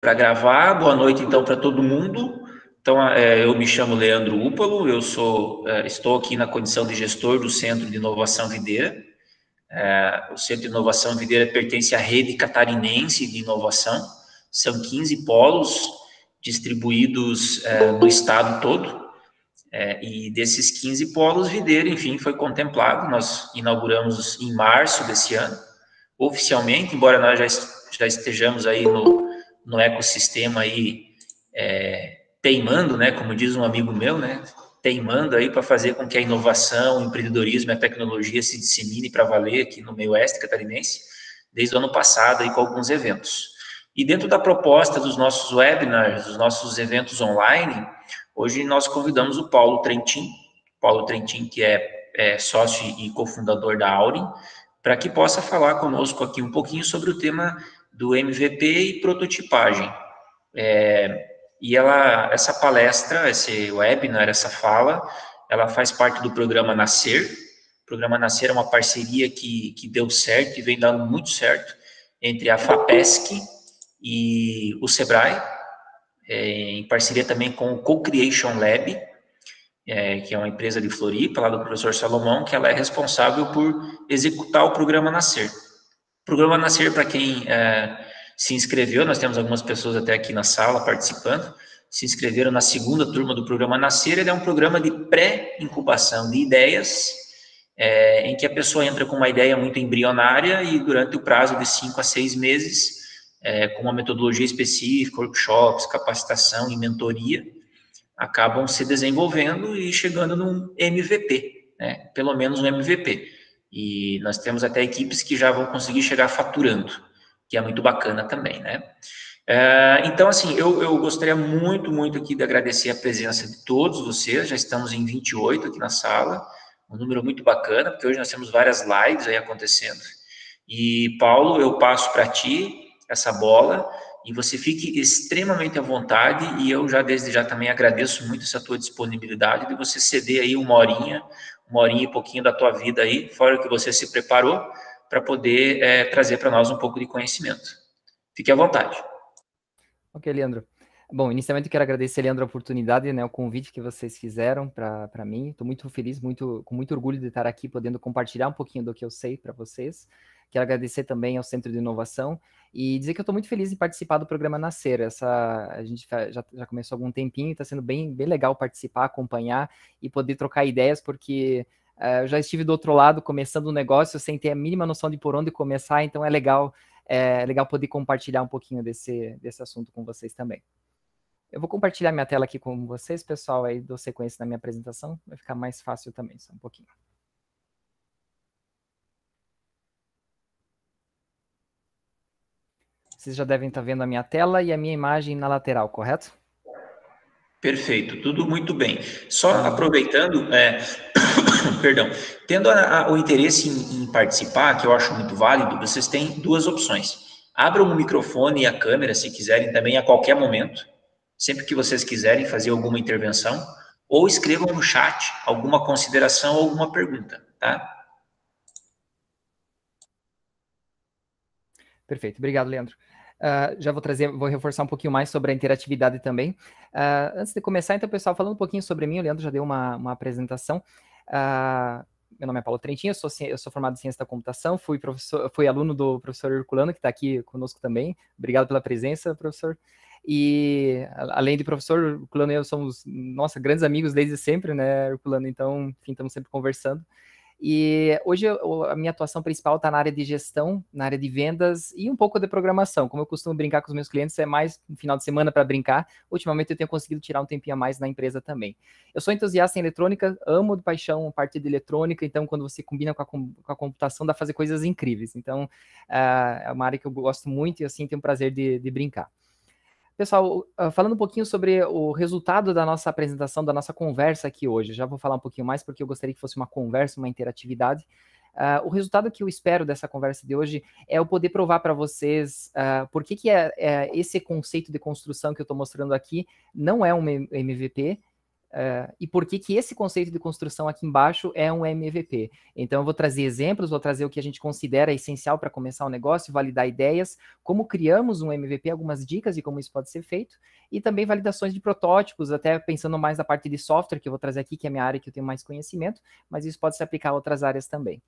para gravar. Boa noite, então, para todo mundo. Então, eu me chamo Leandro Úpalo, estou aqui na condição de gestor do Centro de Inovação Videira. O Centro de Inovação Videira pertence à rede catarinense de inovação. São 15 polos distribuídos no estado todo. E desses 15 polos, Videira, enfim, foi contemplado. Nós inauguramos em março desse ano, oficialmente, embora nós já estejamos aí no ecossistema aí, teimando, né, como diz um amigo meu, né, teimando aí para fazer com que a inovação, o empreendedorismo e a tecnologia se dissemine para valer aqui no meio oeste catarinense, desde o ano passado aí com alguns eventos. E dentro da proposta dos nossos webinars, dos nossos eventos online, hoje nós convidamos o Paulo Trentin, que é sócio e cofundador da Aurin, para que possa falar conosco aqui um pouquinho sobre o tema do MVP e prototipagem. Essa palestra, esse webinar, essa fala, ela faz parte do programa Nascer. O programa Nascer é uma parceria que deu certo e vem dando muito certo entre a FAPESC e o Sebrae, em parceria também com o Co-Creation Lab, que é uma empresa de Floripa, lá do professor Salomão, que ela é responsável por executar o programa Nascer. O programa Nascer, para quem se inscreveu, nós temos algumas pessoas até aqui na sala participando, se inscreveram na segunda turma do programa Nascer. Ele é um programa de pré-incubação de ideias, em que a pessoa entra com uma ideia muito embrionária e durante o prazo de 5 a 6 meses, com uma metodologia específica, workshops, capacitação e mentoria, acabam se desenvolvendo e chegando num MVP, né? Pelo menos um MVP. E nós temos até equipes que já vão conseguir chegar faturando, que é muito bacana também, né? Então, assim, eu gostaria muito aqui de agradecer a presença de todos vocês. Já estamos em 28 aqui na sala, um número muito bacana, porque hoje nós temos várias lives aí acontecendo. E, Paulo, eu passo para ti essa bola, e você fique extremamente à vontade, e eu já desde já também agradeço muito essa tua disponibilidade de você ceder aí uma horinha e pouquinho da tua vida aí, fora o que você se preparou, para poder trazer para nós um pouco de conhecimento. Fique à vontade. Ok, Leandro. Bom, inicialmente eu quero agradecer, Leandro, a oportunidade, né, o convite que vocês fizeram para mim. Estou muito feliz, com muito orgulho de estar aqui, podendo compartilhar um pouquinho do que eu sei para vocês. Quero agradecer também ao Centro de Inovação e dizer que eu estou muito feliz em participar do programa Nascer. A gente já começou há algum tempinho e está sendo bem legal participar, acompanhar e poder trocar ideias, porque eu já estive do outro lado, começando um negócio sem ter a mínima noção de por onde começar, então é legal poder compartilhar um pouquinho desse assunto com vocês também. Eu vou compartilhar minha tela aqui com vocês, pessoal, aí dou sequência na minha apresentação, vai ficar mais fácil também, só um pouquinho. Vocês já devem estar vendo a minha tela e a minha imagem na lateral, correto? Perfeito, tudo muito bem. Só aproveitando, perdão, tendo o interesse em participar, que eu acho muito válido, vocês têm duas opções. Abram o microfone e a câmera, se quiserem, também a qualquer momento, sempre que vocês quiserem fazer alguma intervenção, ou escrevam no chat alguma consideração ou alguma pergunta, tá? Perfeito, obrigado, Leandro. Já vou reforçar um pouquinho mais sobre a interatividade também. Antes de começar, então, pessoal, falando um pouquinho sobre mim, o Leandro já deu uma apresentação. Meu nome é Paulo Trentin, eu sou formado em Ciência da Computação, fui aluno do professor Herculano, que está aqui conosco também. Obrigado pela presença, professor. E, além de professor, Herculano e eu somos, grandes amigos desde sempre, né, Herculano? Então, enfim, estamos sempre conversando. E hoje a minha atuação principal está na área de gestão, na área de vendas e um pouco de programação. Como eu costumo brincar com os meus clientes, é mais no final de semana para brincar. Ultimamente eu tenho conseguido tirar um tempinho a mais na empresa também. Eu sou entusiasta em eletrônica, amo de paixão a parte de eletrônica, então quando você combina com a computação dá para fazer coisas incríveis. Então é uma área que eu gosto muito e assim tenho o prazer de brincar. Pessoal, falando um pouquinho sobre o resultado da nossa apresentação, da nossa conversa aqui hoje. Já vou falar um pouquinho mais, porque eu gostaria que fosse uma conversa, uma interatividade. O resultado que eu espero dessa conversa de hoje é eu poder provar para vocês por que esse conceito de construção que eu estou mostrando aqui não é um MVP, e por que que esse conceito de construção aqui embaixo é um MVP. Então, eu vou trazer exemplos, vou trazer o que a gente considera essencial para começar o negócio, validar ideias, como criamos um MVP, algumas dicas de como isso pode ser feito, e também validações de protótipos, até pensando mais na parte de software, que eu vou trazer aqui, que é a minha área que eu tenho mais conhecimento, mas isso pode se aplicar a outras áreas também.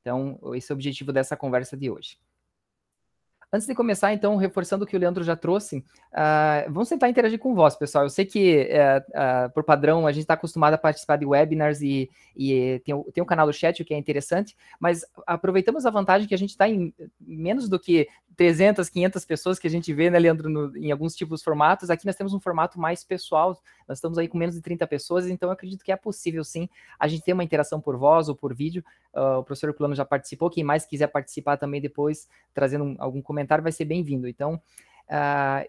Então, esse é o objetivo dessa conversa de hoje. Antes de começar, então, reforçando o que o Leandro já trouxe, vamos tentar interagir com voz, pessoal. Eu sei que, por padrão, a gente está acostumado a participar de webinars e tem um canal do chat, o que é interessante, mas aproveitamos a vantagem que a gente está em menos do que 300, 500 pessoas que a gente vê, né, Leandro, em alguns tipos de formatos. Aqui nós temos um formato mais pessoal, nós estamos aí com menos de 30 pessoas, então eu acredito que é possível, sim, a gente ter uma interação por voz ou por vídeo. O professor Herculano já participou, quem mais quiser participar também depois, trazendo algum comentário, vai ser bem-vindo. Então,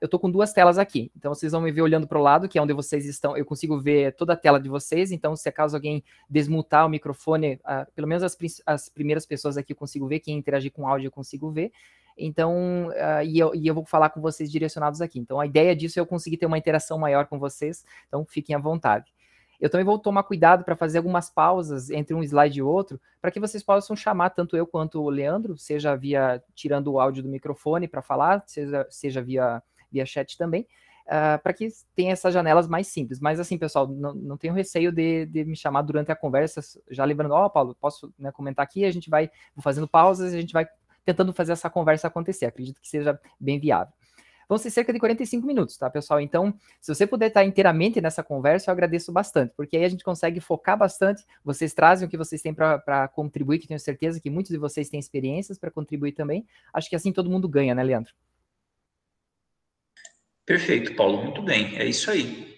eu estou com duas telas aqui, então vocês vão me ver olhando para o lado, que é onde vocês estão, eu consigo ver toda a tela de vocês, então se acaso alguém desmutar o microfone, pelo menos as primeiras pessoas aqui eu consigo ver, quem interagir com áudio eu consigo ver, então, e eu vou falar com vocês direcionados aqui. Então, a ideia disso é eu conseguir ter uma interação maior com vocês, então fiquem à vontade. Eu também vou tomar cuidado para fazer algumas pausas entre um slide e outro, para que vocês possam chamar tanto eu quanto o Leandro, seja via tirando o áudio do microfone para falar, seja via chat também, para que tenha essas janelas mais simples. Mas assim, pessoal, não tenho receio de me chamar durante a conversa, já lembrando, Paulo, posso, né, comentar aqui, a gente vai fazendo pausas e a gente vai tentando fazer essa conversa acontecer. Acredito que seja bem viável. Vão ser cerca de 45 minutos, tá, pessoal? Então, se você puder estar inteiramente nessa conversa, eu agradeço bastante, porque aí a gente consegue focar bastante, vocês trazem o que vocês têm para contribuir, que tenho certeza que muitos de vocês têm experiências para contribuir também. Acho que assim todo mundo ganha, né, Leandro? Perfeito, Paulo, muito bem, é isso aí.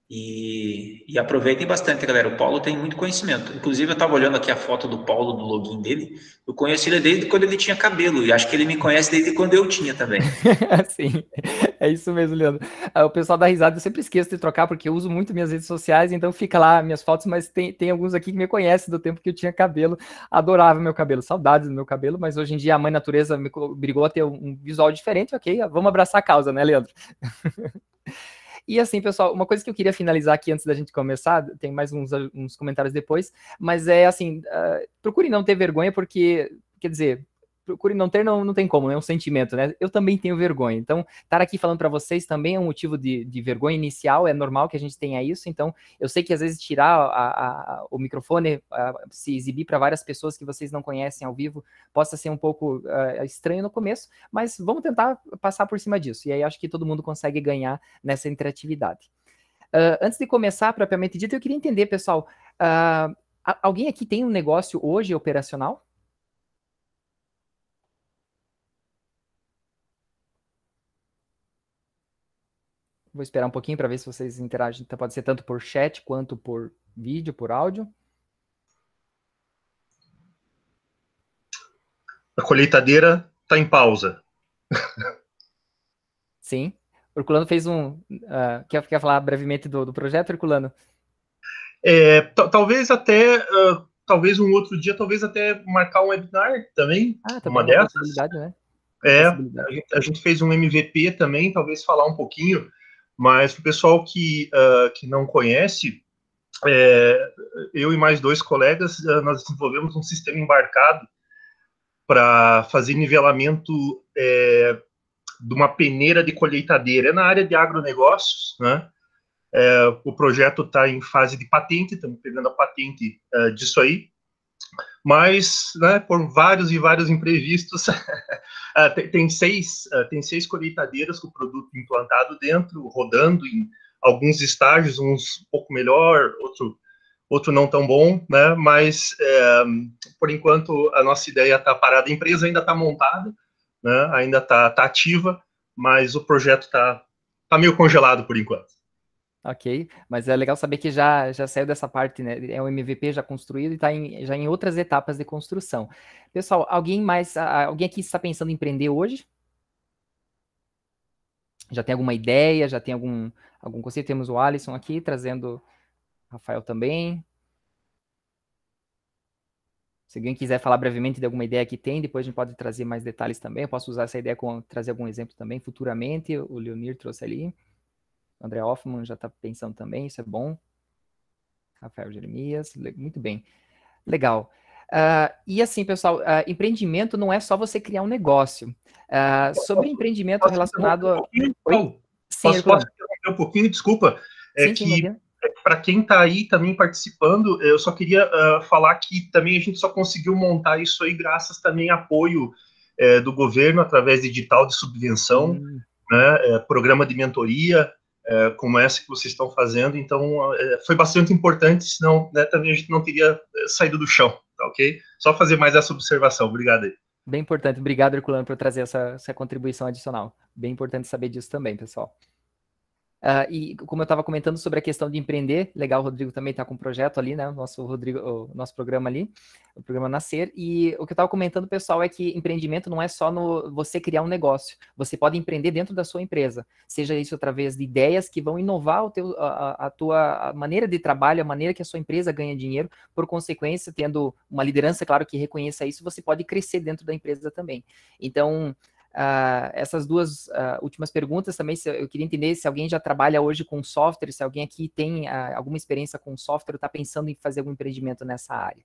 E aproveitem bastante, galera. O Paulo tem muito conhecimento. Inclusive, eu estava olhando aqui a foto do Paulo no login dele. Eu conheci ele desde quando ele tinha cabelo, e acho que ele me conhece desde quando eu tinha também. Sim, é isso mesmo, Leandro. O pessoal dá risada, eu sempre esqueço de trocar, porque eu uso muito minhas redes sociais, então fica lá minhas fotos, mas tem alguns aqui que me conhecem do tempo que eu tinha cabelo, adorava meu cabelo, saudades do meu cabelo, mas hoje em dia a mãe natureza me obrigou a ter um visual diferente, ok, vamos abraçar a causa, né, Leandro? E assim, pessoal, uma coisa que eu queria finalizar aqui antes da gente começar, tem mais uns comentários depois, mas é assim, procure não ter vergonha, porque, quer dizer, procure não ter, não tem como, é um sentimento, né? Eu também tenho vergonha, então, estar aqui falando para vocês também é um motivo de vergonha inicial, é normal que a gente tenha isso, então, eu sei que às vezes tirar o microfone, se exibir para várias pessoas que vocês não conhecem ao vivo, possa ser um pouco estranho no começo, mas vamos tentar passar por cima disso, e aí acho que todo mundo consegue ganhar nessa interatividade. Antes de começar, propriamente dito, eu queria entender, pessoal, alguém aqui tem um negócio hoje operacional? Vou esperar um pouquinho para ver se vocês interagem. Então, pode ser tanto por chat quanto por vídeo, por áudio. A colheitadeira está em pausa. Sim. O Herculano fez quer falar brevemente do projeto, Herculano? Talvez até, talvez um outro dia, talvez até marcar um webinar também. Também uma uma dessas. Possibilidade, né? A gente fez um MVP também, talvez falar um pouquinho, mas para o pessoal que não conhece, eu e mais dois colegas, nós desenvolvemos um sistema embarcado para fazer nivelamento de uma peneira de colheitadeira. É na área de agronegócios, né? O projeto está em fase de patente, estamos pegando a patente disso aí, mas, né, por vários e vários imprevistos, tem seis colheitadeiras com o produto implantado dentro, rodando em alguns estágios, uns um pouco melhor, outro não tão bom, né? Mas, por enquanto, a nossa ideia está parada. A empresa ainda está montada, né? Ainda está ativa, mas o projeto está meio congelado por enquanto. Ok, mas é legal saber que já saiu dessa parte, né? É um MVP já construído e está já em outras etapas de construção. Pessoal, alguém aqui está pensando em empreender hoje? Já tem alguma ideia? Já tem algum conceito? Temos o Alisson aqui trazendo, Rafael também. Se alguém quiser falar brevemente de alguma ideia que tem, depois a gente pode trazer mais detalhes também. Eu posso usar essa ideia com trazer algum exemplo também futuramente. O Leonir trouxe ali. O André Hoffman já está pensando também, isso é bom. Rafael Jeremias, muito bem. Legal. E assim, pessoal, empreendimento não é só você criar um negócio. Sobre empreendimento relacionado a... Oi? Sim, Posso interromper um pouquinho? Desculpa. É sim, que, para quem está aí também participando, eu só queria falar que também a gente só conseguiu montar isso aí graças também ao apoio do governo, através de edital de subvenção, né, programa de mentoria, como essa que vocês estão fazendo. Então, foi bastante importante, senão, né, também a gente não teria saído do chão, tá ok? Só fazer mais essa observação. Obrigado aí. Bem importante. Obrigado, Herculano, por trazer essa contribuição adicional. Bem importante saber disso também, pessoal. E como eu estava comentando sobre a questão de empreender, legal, o Rodrigo também está com um projeto ali, né? O nosso programa ali, o programa Nascer. E o que eu estava comentando, pessoal, é que empreendimento não é só no você criar um negócio. Você pode empreender dentro da sua empresa. Seja isso através de ideias que vão inovar a tua maneira de trabalho, a maneira que a sua empresa ganha dinheiro. Por consequência, tendo uma liderança, claro, que reconheça isso, você pode crescer dentro da empresa também. Então, essas duas últimas perguntas também, eu queria entender se alguém já trabalha hoje com software, se alguém aqui tem alguma experiência com software, está pensando em fazer algum empreendimento nessa área.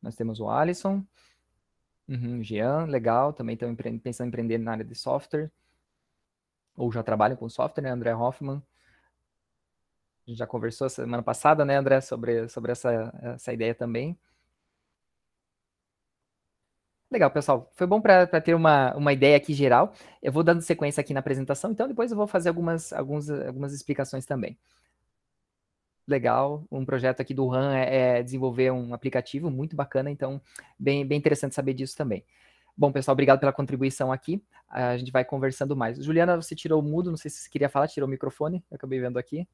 Nós temos o Alisson, o Jean, legal, também estão pensando em empreender na área de software, ou já trabalham com software, né? André Hoffman. A gente já conversou semana passada, né, André, sobre essa ideia também. Legal, pessoal. Foi bom para ter uma ideia aqui geral. Eu vou dando sequência aqui na apresentação, então depois eu vou fazer algumas explicações também. Legal, um projeto aqui do RAM é desenvolver um aplicativo muito bacana, então bem interessante saber disso também. Bom, pessoal, obrigado pela contribuição aqui. A gente vai conversando mais. Juliana, você tirou o mudo, não sei se você queria falar, tirou o microfone, eu acabei vendo aqui.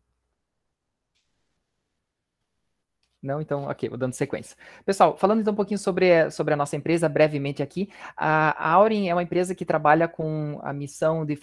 Não, então, ok, vou dando sequência. Pessoal, falando então um pouquinho sobre a nossa empresa, brevemente aqui, a Auren é uma empresa que trabalha com a missão de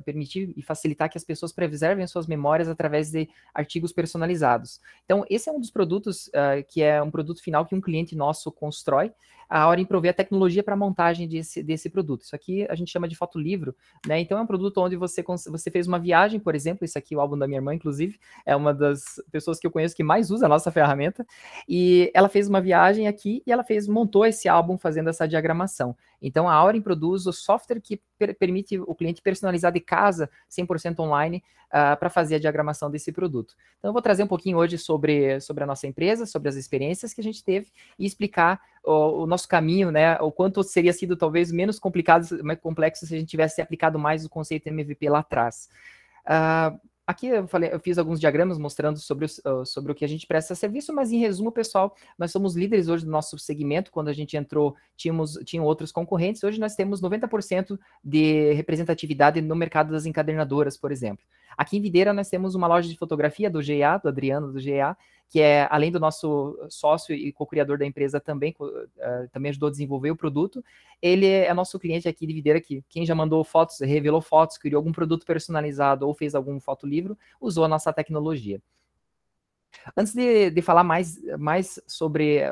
permitir e facilitar que as pessoas preservem suas memórias através de artigos personalizados. Então, esse é um dos produtos que é um produto final que um cliente nosso constrói. A Auren provê a tecnologia para a montagem desse produto. Isso aqui a gente chama de fotolivro, né? Então, é um produto onde você fez uma viagem, por exemplo, isso aqui é o álbum da minha irmã, inclusive, é uma das pessoas que eu conheço que mais usa a nossa ferramenta. E ela fez uma viagem aqui e ela montou esse álbum fazendo essa diagramação. Então, a Auren produz o software que permite o cliente personalizar de casa, 100% online, para fazer a diagramação desse produto. Então, eu vou trazer um pouquinho hoje sobre a nossa empresa, sobre as experiências que a gente teve e explicar o nosso caminho, né, o quanto seria sido talvez menos complicado, mais complexo se a gente tivesse aplicado mais o conceito MVP lá atrás. Aqui eu fiz alguns diagramas mostrando sobre o que a gente presta serviço, mas em resumo, pessoal, nós somos líderes hoje do nosso segmento. Quando a gente entrou, tinham outros concorrentes. Hoje nós temos 90% de representatividade no mercado das encadernadoras, por exemplo. Aqui em Videira nós temos uma loja de fotografia do GA, do Adriano do GA, que é, além do nosso sócio e co-criador da empresa também ajudou a desenvolver o produto. Ele é nosso cliente aqui de Videira, que quem já mandou fotos, revelou fotos, criou algum produto personalizado ou fez algum fotolivro, usou a nossa tecnologia. Antes de falar mais sobre,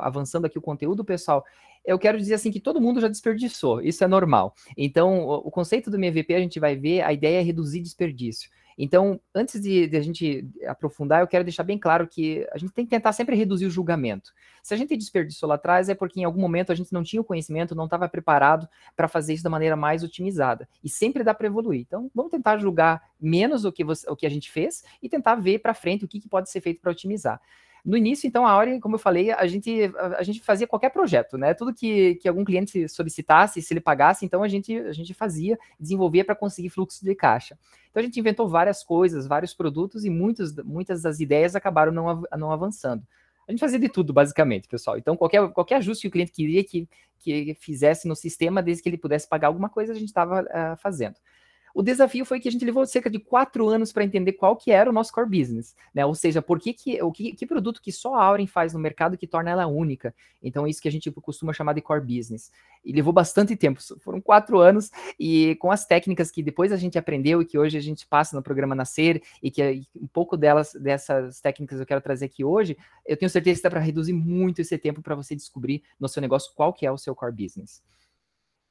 avançando aqui o conteúdo, pessoal, eu quero dizer assim que todo mundo já desperdiçou, isso é normal. Então, o conceito do MVP a gente vai ver, a ideia é reduzir desperdício. Então, antes de a gente aprofundar, eu quero deixar bem claro que a gente tem que tentar sempre reduzir o julgamento. Se a gente desperdiçou lá atrás, é porque em algum momento a gente não tinha o conhecimento, não estava preparado para fazer isso da maneira mais otimizada. E sempre dá para evoluir. Então, vamos tentar julgar menos o que a gente fez e tentar ver para frente o que pode ser feito para otimizar. No início, então, a Auren, como eu falei, a gente fazia qualquer projeto, né? Tudo que algum cliente solicitasse, se ele pagasse, então a gente fazia, desenvolvia para conseguir fluxo de caixa. Então a gente inventou várias coisas, vários produtos e muitas das ideias acabaram não avançando. A gente fazia de tudo, basicamente, pessoal. Então, qualquer ajuste que o cliente queria que fizesse no sistema, desde que ele pudesse pagar alguma coisa, a gente estava fazendo. O desafio foi que a gente levou cerca de 4 anos para entender qual que era o nosso core business, né? Ou seja, que produto que só a Auren faz no mercado que torna ela única. Então, isso que a gente costuma chamar de core business. E levou bastante tempo, foram 4 anos, e com as técnicas que depois a gente aprendeu e que hoje a gente passa no programa Nascer, e que um pouco dessas técnicas eu quero trazer aqui hoje, eu tenho certeza que dá para reduzir muito esse tempo para você descobrir no seu negócio qual que é o seu core business.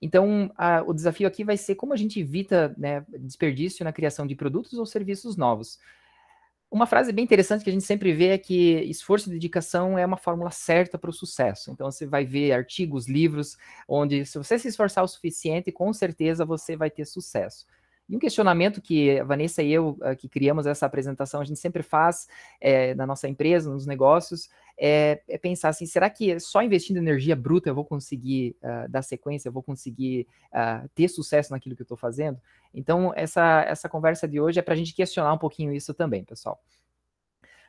Então, o desafio aqui vai ser como a gente evita, né, desperdício na criação de produtos ou serviços novos. Uma frase bem interessante que a gente sempre vê é que esforço e dedicação é uma fórmula certa para o sucesso. Então, você vai ver artigos, livros, onde se você se esforçar o suficiente, com certeza você vai ter sucesso. E um questionamento que a Vanessa e eu, que criamos essa apresentação, a gente sempre faz na nossa empresa, nos negócios, é pensar assim, será que só investindo energia bruta eu vou conseguir dar sequência, eu vou conseguir ter sucesso naquilo que eu estou fazendo? Então, essa conversa de hoje é para a gente questionar um pouquinho isso também, pessoal.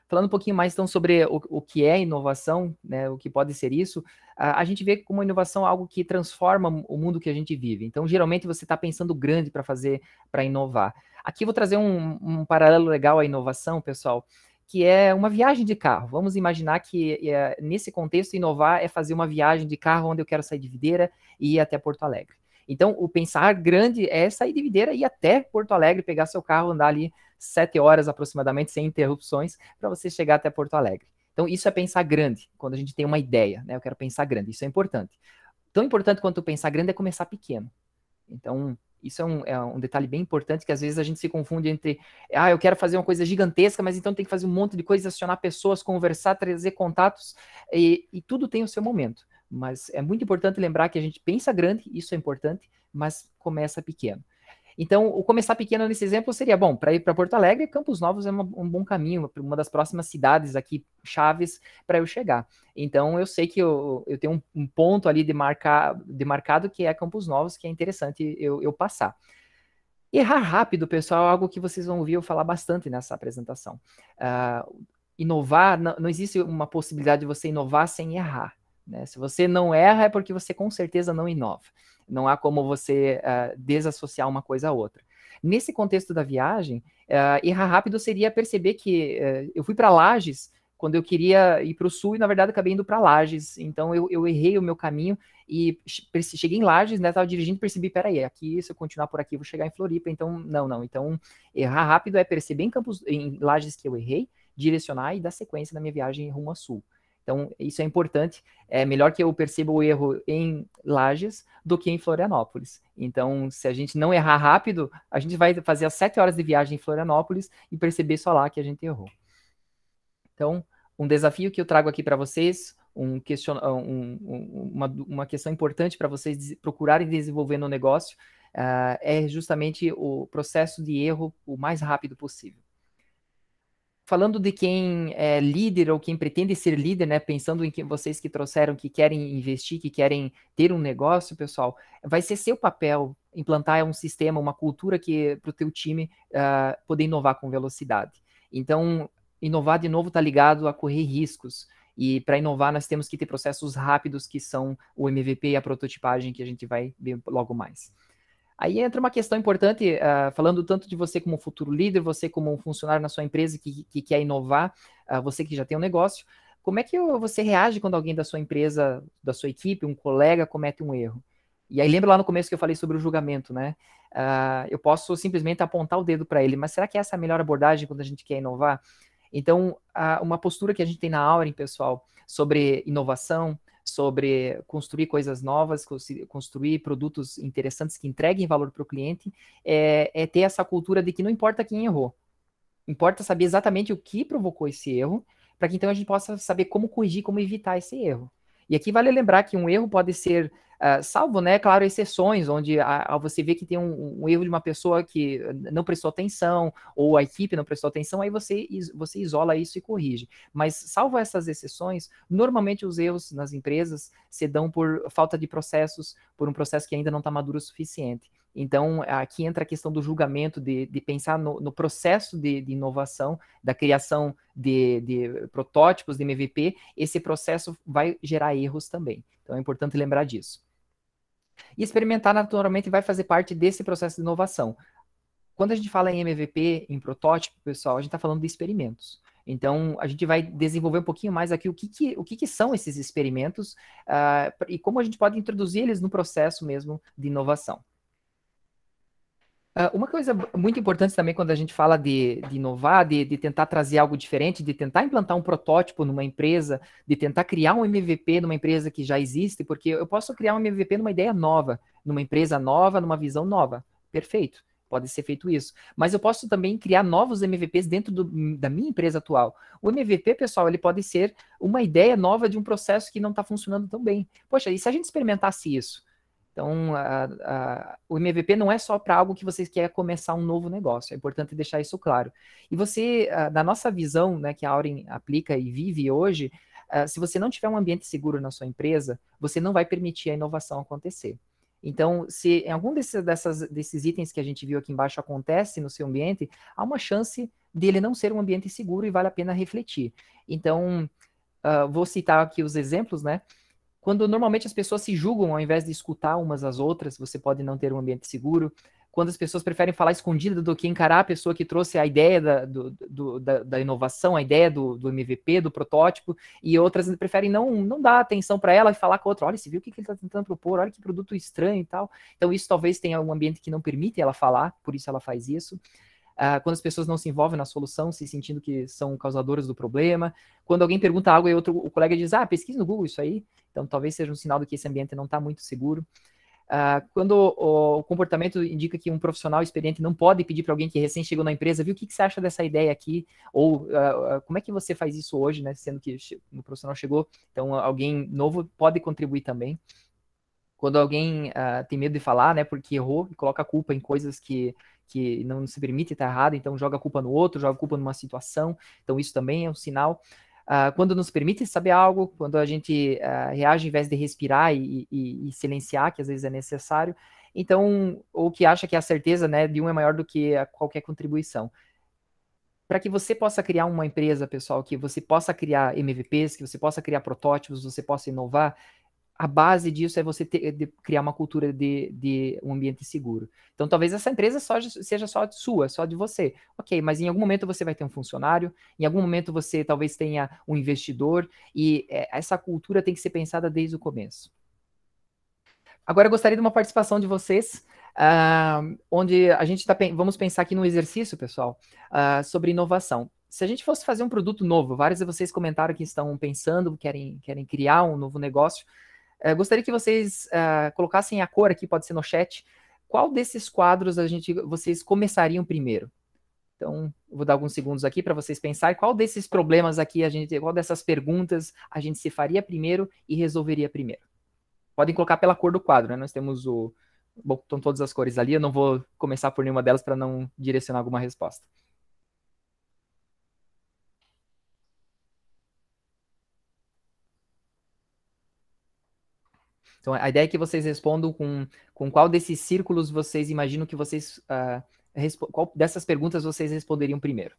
Falando um pouquinho mais, então, sobre o que é inovação, né, o que pode ser isso, a gente vê como inovação algo que transforma o mundo que a gente vive. Então, geralmente, você está pensando grande para inovar. Aqui eu vou trazer um paralelo legal à inovação, pessoal, que é uma viagem de carro. Vamos imaginar que, nesse contexto, inovar é fazer uma viagem de carro onde eu quero sair de Videira e ir até Porto Alegre. Então, o pensar grande é sair de Videira e ir até Porto Alegre, pegar seu carro, andar ali 7 horas aproximadamente, sem interrupções, para você chegar até Porto Alegre. Então, isso é pensar grande, quando a gente tem uma ideia, né? Eu quero pensar grande, isso é importante. Tão importante quanto pensar grande é começar pequeno. Então, isso é um detalhe bem importante, que às vezes a gente se confunde entre, eu quero fazer uma coisa gigantesca, mas então tem que fazer um monte de coisas, acionar pessoas, conversar, trazer contatos, e tudo tem o seu momento. Mas é muito importante lembrar que a gente pensa grande, isso é importante, mas começa pequeno. Então, o começar pequeno nesse exemplo seria, bom, para ir para Porto Alegre, Campos Novos é um bom caminho, uma das próximas cidades aqui, chaves, para eu chegar. Então, eu sei que eu tenho um ponto ali demarcado que é Campos Novos, que é interessante eu passar. Errar rápido, pessoal, é algo que vocês vão ouvir eu falar bastante nessa apresentação. Inovar, não existe uma possibilidade de você inovar sem errar. Né? Se você não erra, é porque você com certeza não inova. Não há como você desassociar uma coisa a outra. Nesse contexto da viagem, errar rápido seria perceber que eu fui para Lages quando eu queria ir para o sul e, na verdade, acabei indo para Lages. Então, eu errei o meu caminho e cheguei em Lages, né? Estava dirigindo e percebi, peraí, aqui, se eu continuar por aqui, eu vou chegar em Floripa. Então, não. Então, errar rápido é perceber em Lages que eu errei, direcionar e dar sequência na minha viagem rumo a sul. Então, isso é importante. É melhor que eu perceba o erro em Lages do que em Florianópolis. Então, se a gente não errar rápido, a gente vai fazer as 7 horas de viagem em Florianópolis e perceber só lá que a gente errou. Então, um desafio que eu trago aqui para vocês, uma questão importante para vocês procurarem desenvolver no negócio, é justamente o processo de erro o mais rápido possível. Falando de quem é líder ou quem pretende ser líder, né? Pensando em vocês que trouxeram, que querem investir, que querem ter um negócio, pessoal, vai ser seu papel implantar um sistema, uma cultura para o teu time poder inovar com velocidade. Então, inovar de novo está ligado a correr riscos. E para inovar, nós temos que ter processos rápidos, que são o MVP e a prototipagem, que a gente vai ver logo mais. Aí entra uma questão importante, falando tanto de você como futuro líder, você como um funcionário na sua empresa que quer inovar, você que já tem um negócio, como é que você reage quando alguém da sua empresa, da sua equipe, um colega comete um erro? E aí lembra lá no começo que eu falei sobre o julgamento, né? Eu posso simplesmente apontar o dedo para ele, mas será que essa é a melhor abordagem quando a gente quer inovar? Então, uma postura que a gente tem na Auren, pessoal, sobre inovação, sobre construir coisas novas, construir produtos interessantes que entreguem valor para o cliente, é ter essa cultura de que não importa quem errou, importa saber exatamente o que provocou esse erro, para que então a gente possa saber como corrigir, como evitar esse erro. E aqui vale lembrar que um erro pode ser, salvo, né, claro, exceções, onde você vê que tem um erro de uma pessoa que não prestou atenção, ou a equipe não prestou atenção, aí você isola isso e corrige. Mas, salvo essas exceções, normalmente os erros nas empresas se dão por falta de processos, por um processo que ainda não está maduro o suficiente. Então, aqui entra a questão do julgamento, de pensar no processo de inovação, da criação de protótipos, de MVP, esse processo vai gerar erros também. Então, é importante lembrar disso. E experimentar, naturalmente, vai fazer parte desse processo de inovação. Quando a gente fala em MVP, em protótipo, pessoal, a gente está falando de experimentos. Então, a gente vai desenvolver um pouquinho mais aqui o que são esses experimentos e como a gente pode introduzir eles no processo mesmo de inovação. Uma coisa muito importante também quando a gente fala de inovar, de tentar trazer algo diferente, de tentar implantar um protótipo numa empresa, de tentar criar um MVP numa empresa que já existe, porque eu posso criar um MVP numa ideia nova, numa empresa nova, numa visão nova. Perfeito, pode ser feito isso. Mas eu posso também criar novos MVPs dentro da minha empresa atual. O MVP, pessoal, ele pode ser uma ideia nova de um processo que não está funcionando tão bem. Poxa, e se a gente experimentasse isso? Então, o MVP não é só para algo que você quer começar um novo negócio, é importante deixar isso claro. E você, na nossa visão, né, que a Auren aplica e vive hoje, se você não tiver um ambiente seguro na sua empresa, você não vai permitir a inovação acontecer. Então, se em algum desses itens que a gente viu aqui embaixo acontece no seu ambiente, há uma chance dele não ser um ambiente seguro e vale a pena refletir. Então, vou citar aqui os exemplos, né? Quando normalmente as pessoas se julgam ao invés de escutar umas às outras, você pode não ter um ambiente seguro. Quando as pessoas preferem falar escondida do que encarar a pessoa que trouxe a ideia da inovação, a ideia do MVP, do protótipo, e outras preferem não dar atenção para ela e falar com a outra, olha, você viu o que ele está tentando propor, olha que produto estranho e tal. Então isso talvez tenha um ambiente que não permite ela falar, por isso ela faz isso. Quando as pessoas não se envolvem na solução, se sentindo que são causadoras do problema. Quando alguém pergunta algo e o colega diz, pesquise no Google isso aí. Então, talvez seja um sinal de que esse ambiente não está muito seguro. Quando o comportamento indica que um profissional experiente não pode pedir para alguém que recém chegou na empresa, viu, o que você acha dessa ideia aqui? Ou como é que você faz isso hoje, né? Sendo que o profissional chegou, então alguém novo pode contribuir também. Quando alguém tem medo de falar, né, porque errou e coloca a culpa em coisas que não se permite estar errado, então joga a culpa no outro, joga a culpa numa situação, então isso também é um sinal. Quando nos permite saber algo, quando a gente reage ao invés de respirar e silenciar, que às vezes é necessário, então, ou que acha que a certeza, né, de um é maior do que qualquer contribuição. Para que você possa criar uma empresa, pessoal, que você possa criar MVPs, que você possa criar protótipos, você possa inovar, a base disso é você criar uma cultura de um ambiente seguro. Então, talvez essa empresa seja só sua, só de você. Ok, mas em algum momento você vai ter um funcionário, em algum momento você talvez tenha um investidor, e essa cultura tem que ser pensada desde o começo. Agora, eu gostaria de uma participação de vocês, onde a gente vamos pensar aqui num exercício, pessoal, sobre inovação. Se a gente fosse fazer um produto novo, vários de vocês comentaram que estão pensando, querem criar um novo negócio. Gostaria que vocês colocassem a cor aqui, pode ser no chat. Qual desses quadros vocês começariam primeiro? Então, eu vou dar alguns segundos aqui para vocês pensarem qual desses problemas aqui, qual dessas perguntas a gente se faria primeiro e resolveria primeiro. Podem colocar pela cor do quadro, né? Nós temos bom, estão todas as cores ali, eu não vou começar por nenhuma delas para não direcionar alguma resposta. Então, a ideia é que vocês respondam com qual desses círculos vocês imaginam que vocês... qual dessas perguntas vocês responderiam primeiro.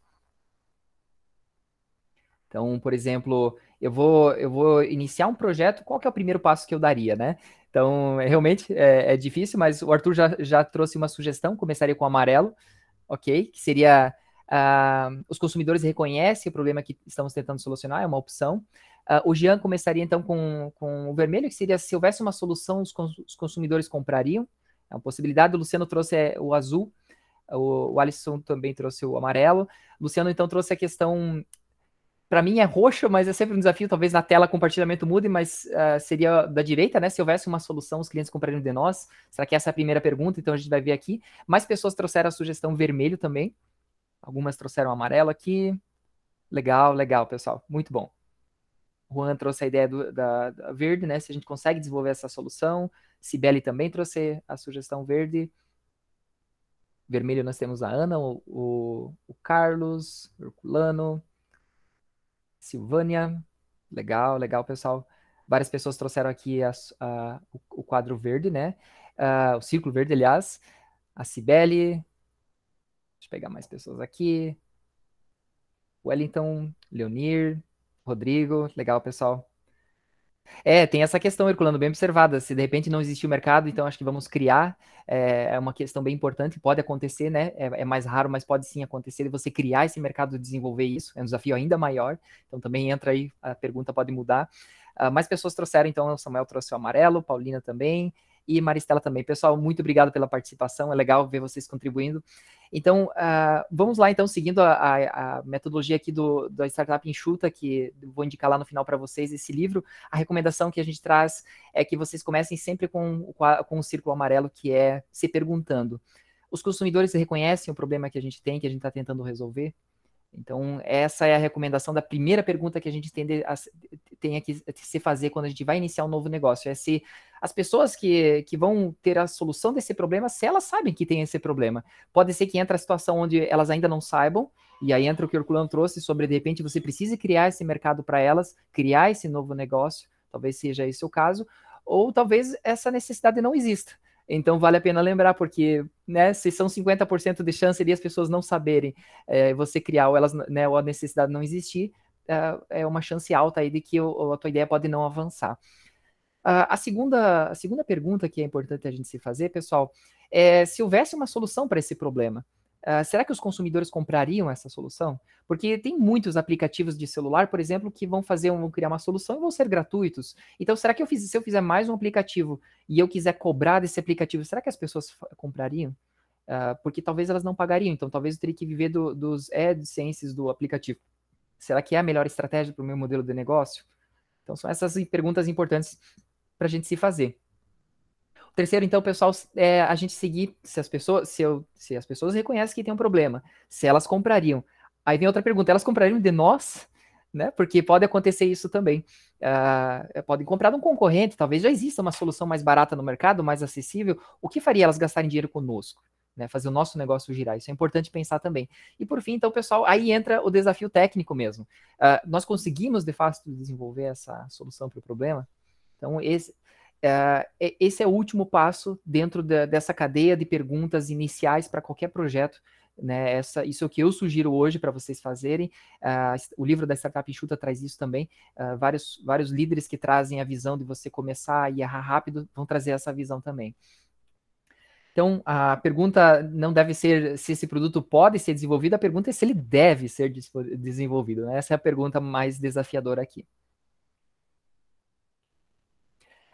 Então, por exemplo, eu vou iniciar um projeto, qual que é o primeiro passo que eu daria, né? Então, realmente é difícil, mas o Arthur já trouxe uma sugestão, começaria com o amarelo, ok? Que seria... os consumidores reconhecem o problema que estamos tentando solucionar, é uma opção. O Jean começaria então com o vermelho, que seria se houvesse uma solução, os consumidores comprariam. É uma possibilidade. O Luciano trouxe o azul, o Alisson também trouxe o amarelo. O Luciano então trouxe a questão, para mim é roxo, mas é sempre um desafio, talvez na tela compartilhamento mude, mas seria da direita, né? Se houvesse uma solução, os clientes comprariam de nós. Será que essa é a primeira pergunta? Então a gente vai ver aqui. Mais pessoas trouxeram a sugestão vermelho também. Algumas trouxeram amarelo aqui. Legal, legal, pessoal. Muito bom. O Juan trouxe a ideia da verde, né? Se a gente consegue desenvolver essa solução. Cibele também trouxe a sugestão verde. Vermelho nós temos a Ana, o Carlos, o Herculano, Silvânia. Legal, legal, pessoal. Várias pessoas trouxeram aqui o quadro verde, né? O círculo verde, aliás. A Cibele. Deixa eu pegar mais pessoas aqui. Wellington, Leonir, Rodrigo. Legal, pessoal. Tem essa questão, Herculano, bem observada. Se de repente não existe o mercado, então acho que vamos criar. É uma questão bem importante, pode acontecer, né? É mais raro, mas pode sim acontecer de você criar esse mercado e desenvolver isso. É um desafio ainda maior. Então também entra aí, a pergunta pode mudar. Mais pessoas trouxeram, então, o Samuel trouxe o amarelo, Paulina também. e Maristela também. Pessoal, muito obrigado pela participação, é legal ver vocês contribuindo. Então, vamos lá, então, seguindo a metodologia aqui da Startup Enxuta, que vou indicar lá no final para vocês esse livro. A recomendação que a gente traz é que vocês comecem sempre com o círculo amarelo, que é se perguntando: os consumidores reconhecem o problema que a gente está tentando resolver? Então, essa é a recomendação da primeira pergunta que a gente tem que se fazer quando a gente vai iniciar um novo negócio. É se as pessoas que vão ter a solução desse problema, se elas sabem que tem esse problema. Pode ser que entre a situação onde elas ainda não saibam, e aí entra o que o Herculano trouxe sobre, de repente, você precisa criar esse mercado para elas, criar esse novo negócio, talvez seja esse o caso, ou talvez essa necessidade não exista. Então, vale a pena lembrar, porque, né, se são 50% de chance de as pessoas não saberem você criar, ou, ou a necessidade não existir, é uma chance alta aí de que a tua ideia pode não avançar. A segunda pergunta que é importante a gente se fazer, pessoal, é se houvesse uma solução para esse problema. Será que os consumidores comprariam essa solução? Porque tem muitos aplicativos de celular, por exemplo, que vão criar uma solução e vão ser gratuitos. Então, será que se eu fizer mais um aplicativo e eu quiser cobrar desse aplicativo, será que as pessoas comprariam? Porque talvez elas não pagariam, então talvez eu teria que viver dos AdSense do aplicativo. Será que é a melhor estratégia para o meu modelo de negócio? Então, são essas perguntas importantes para a gente se fazer. Terceiro, então, pessoal, é a gente seguir se as pessoas reconhecem que tem um problema, se elas comprariam. Aí vem outra pergunta: elas comprariam de nós? Né? Porque pode acontecer isso também. Podem comprar de um concorrente, talvez já exista uma solução mais barata no mercado, mais acessível. O que faria elas gastarem dinheiro conosco? Né? Fazer o nosso negócio girar. Isso é importante pensar também. E por fim, então, pessoal, aí entra o desafio técnico mesmo. Nós conseguimos, de fato, desenvolver essa solução para o problema? Então, esse é o último passo dentro dessa cadeia de perguntas iniciais para qualquer projeto. Né? Isso é o que eu sugiro hoje para vocês fazerem. O livro da Startup Enxuta traz isso também. Vários líderes que trazem a visão de você começar e errar rápido vão trazer essa visão também. Então, a pergunta não deve ser se esse produto pode ser desenvolvido, a pergunta é se ele deve ser desenvolvido. Né? Essa é a pergunta mais desafiadora aqui.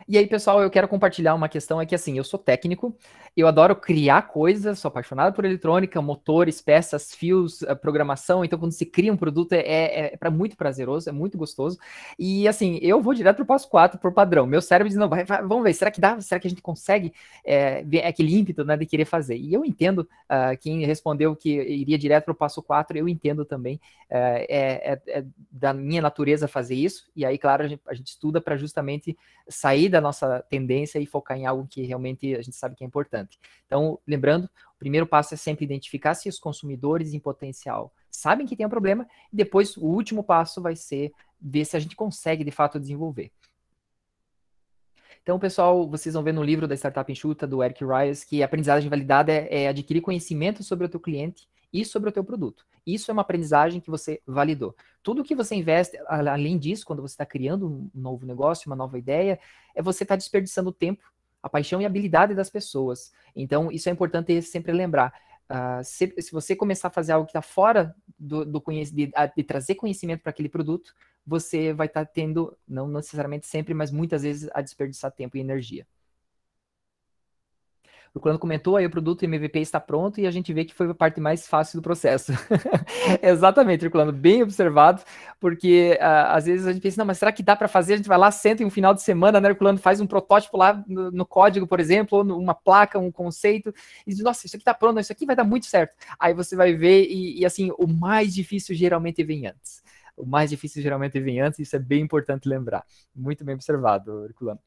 E aí, pessoal, eu quero compartilhar uma questão, é que assim, eu sou técnico, eu adoro criar coisas, sou apaixonado por eletrônica, motores, peças, fios, programação, então quando se cria um produto muito prazeroso, é muito gostoso, e assim, eu vou direto pro passo 4, por padrão, meu cérebro diz, não, vamos ver, será que dá? Será que a gente consegue ver aquele ímpeto, né, de querer fazer? E eu entendo, quem respondeu que iria direto pro passo 4, eu entendo também, da minha natureza fazer isso, e aí, claro, a gente estuda para justamente sair da nossa tendência e focar em algo que realmente a gente sabe que é importante. Então, lembrando, o primeiro passo é sempre identificar se os consumidores em potencial sabem que tem um problema, e depois o último passo vai ser ver se a gente consegue de fato desenvolver. Então, pessoal, vocês vão ver no livro da Startup Enxuta, do Eric Ries, que a aprendizagem validada é adquirir conhecimento sobre o teu cliente e sobre o teu produto. Isso é uma aprendizagem que você validou. Tudo que você investe, além disso, quando você está criando um novo negócio, uma nova ideia, é você estar desperdiçando o tempo, a paixão e a habilidade das pessoas. Então, isso é importante sempre lembrar. Se você começar a fazer algo que está fora de trazer conhecimento para aquele produto, você vai estar tendo, não necessariamente sempre, mas muitas vezes, a desperdiçar tempo e energia. O Herculano comentou, aí o produto MVP está pronto e a gente vê que foi a parte mais fácil do processo. Exatamente, Herculano, bem observado, porque às vezes a gente pensa, não, mas será que dá para fazer? A gente vai lá, senta em um final de semana, né, Herculano, faz um protótipo lá no código, por exemplo, ou numa placa, um conceito, e diz, nossa, isso aqui está pronto, isso aqui vai dar muito certo. Aí você vai ver e assim, o mais difícil geralmente vem antes. O mais difícil geralmente vem antes, isso é bem importante lembrar. Muito bem observado, Herculano.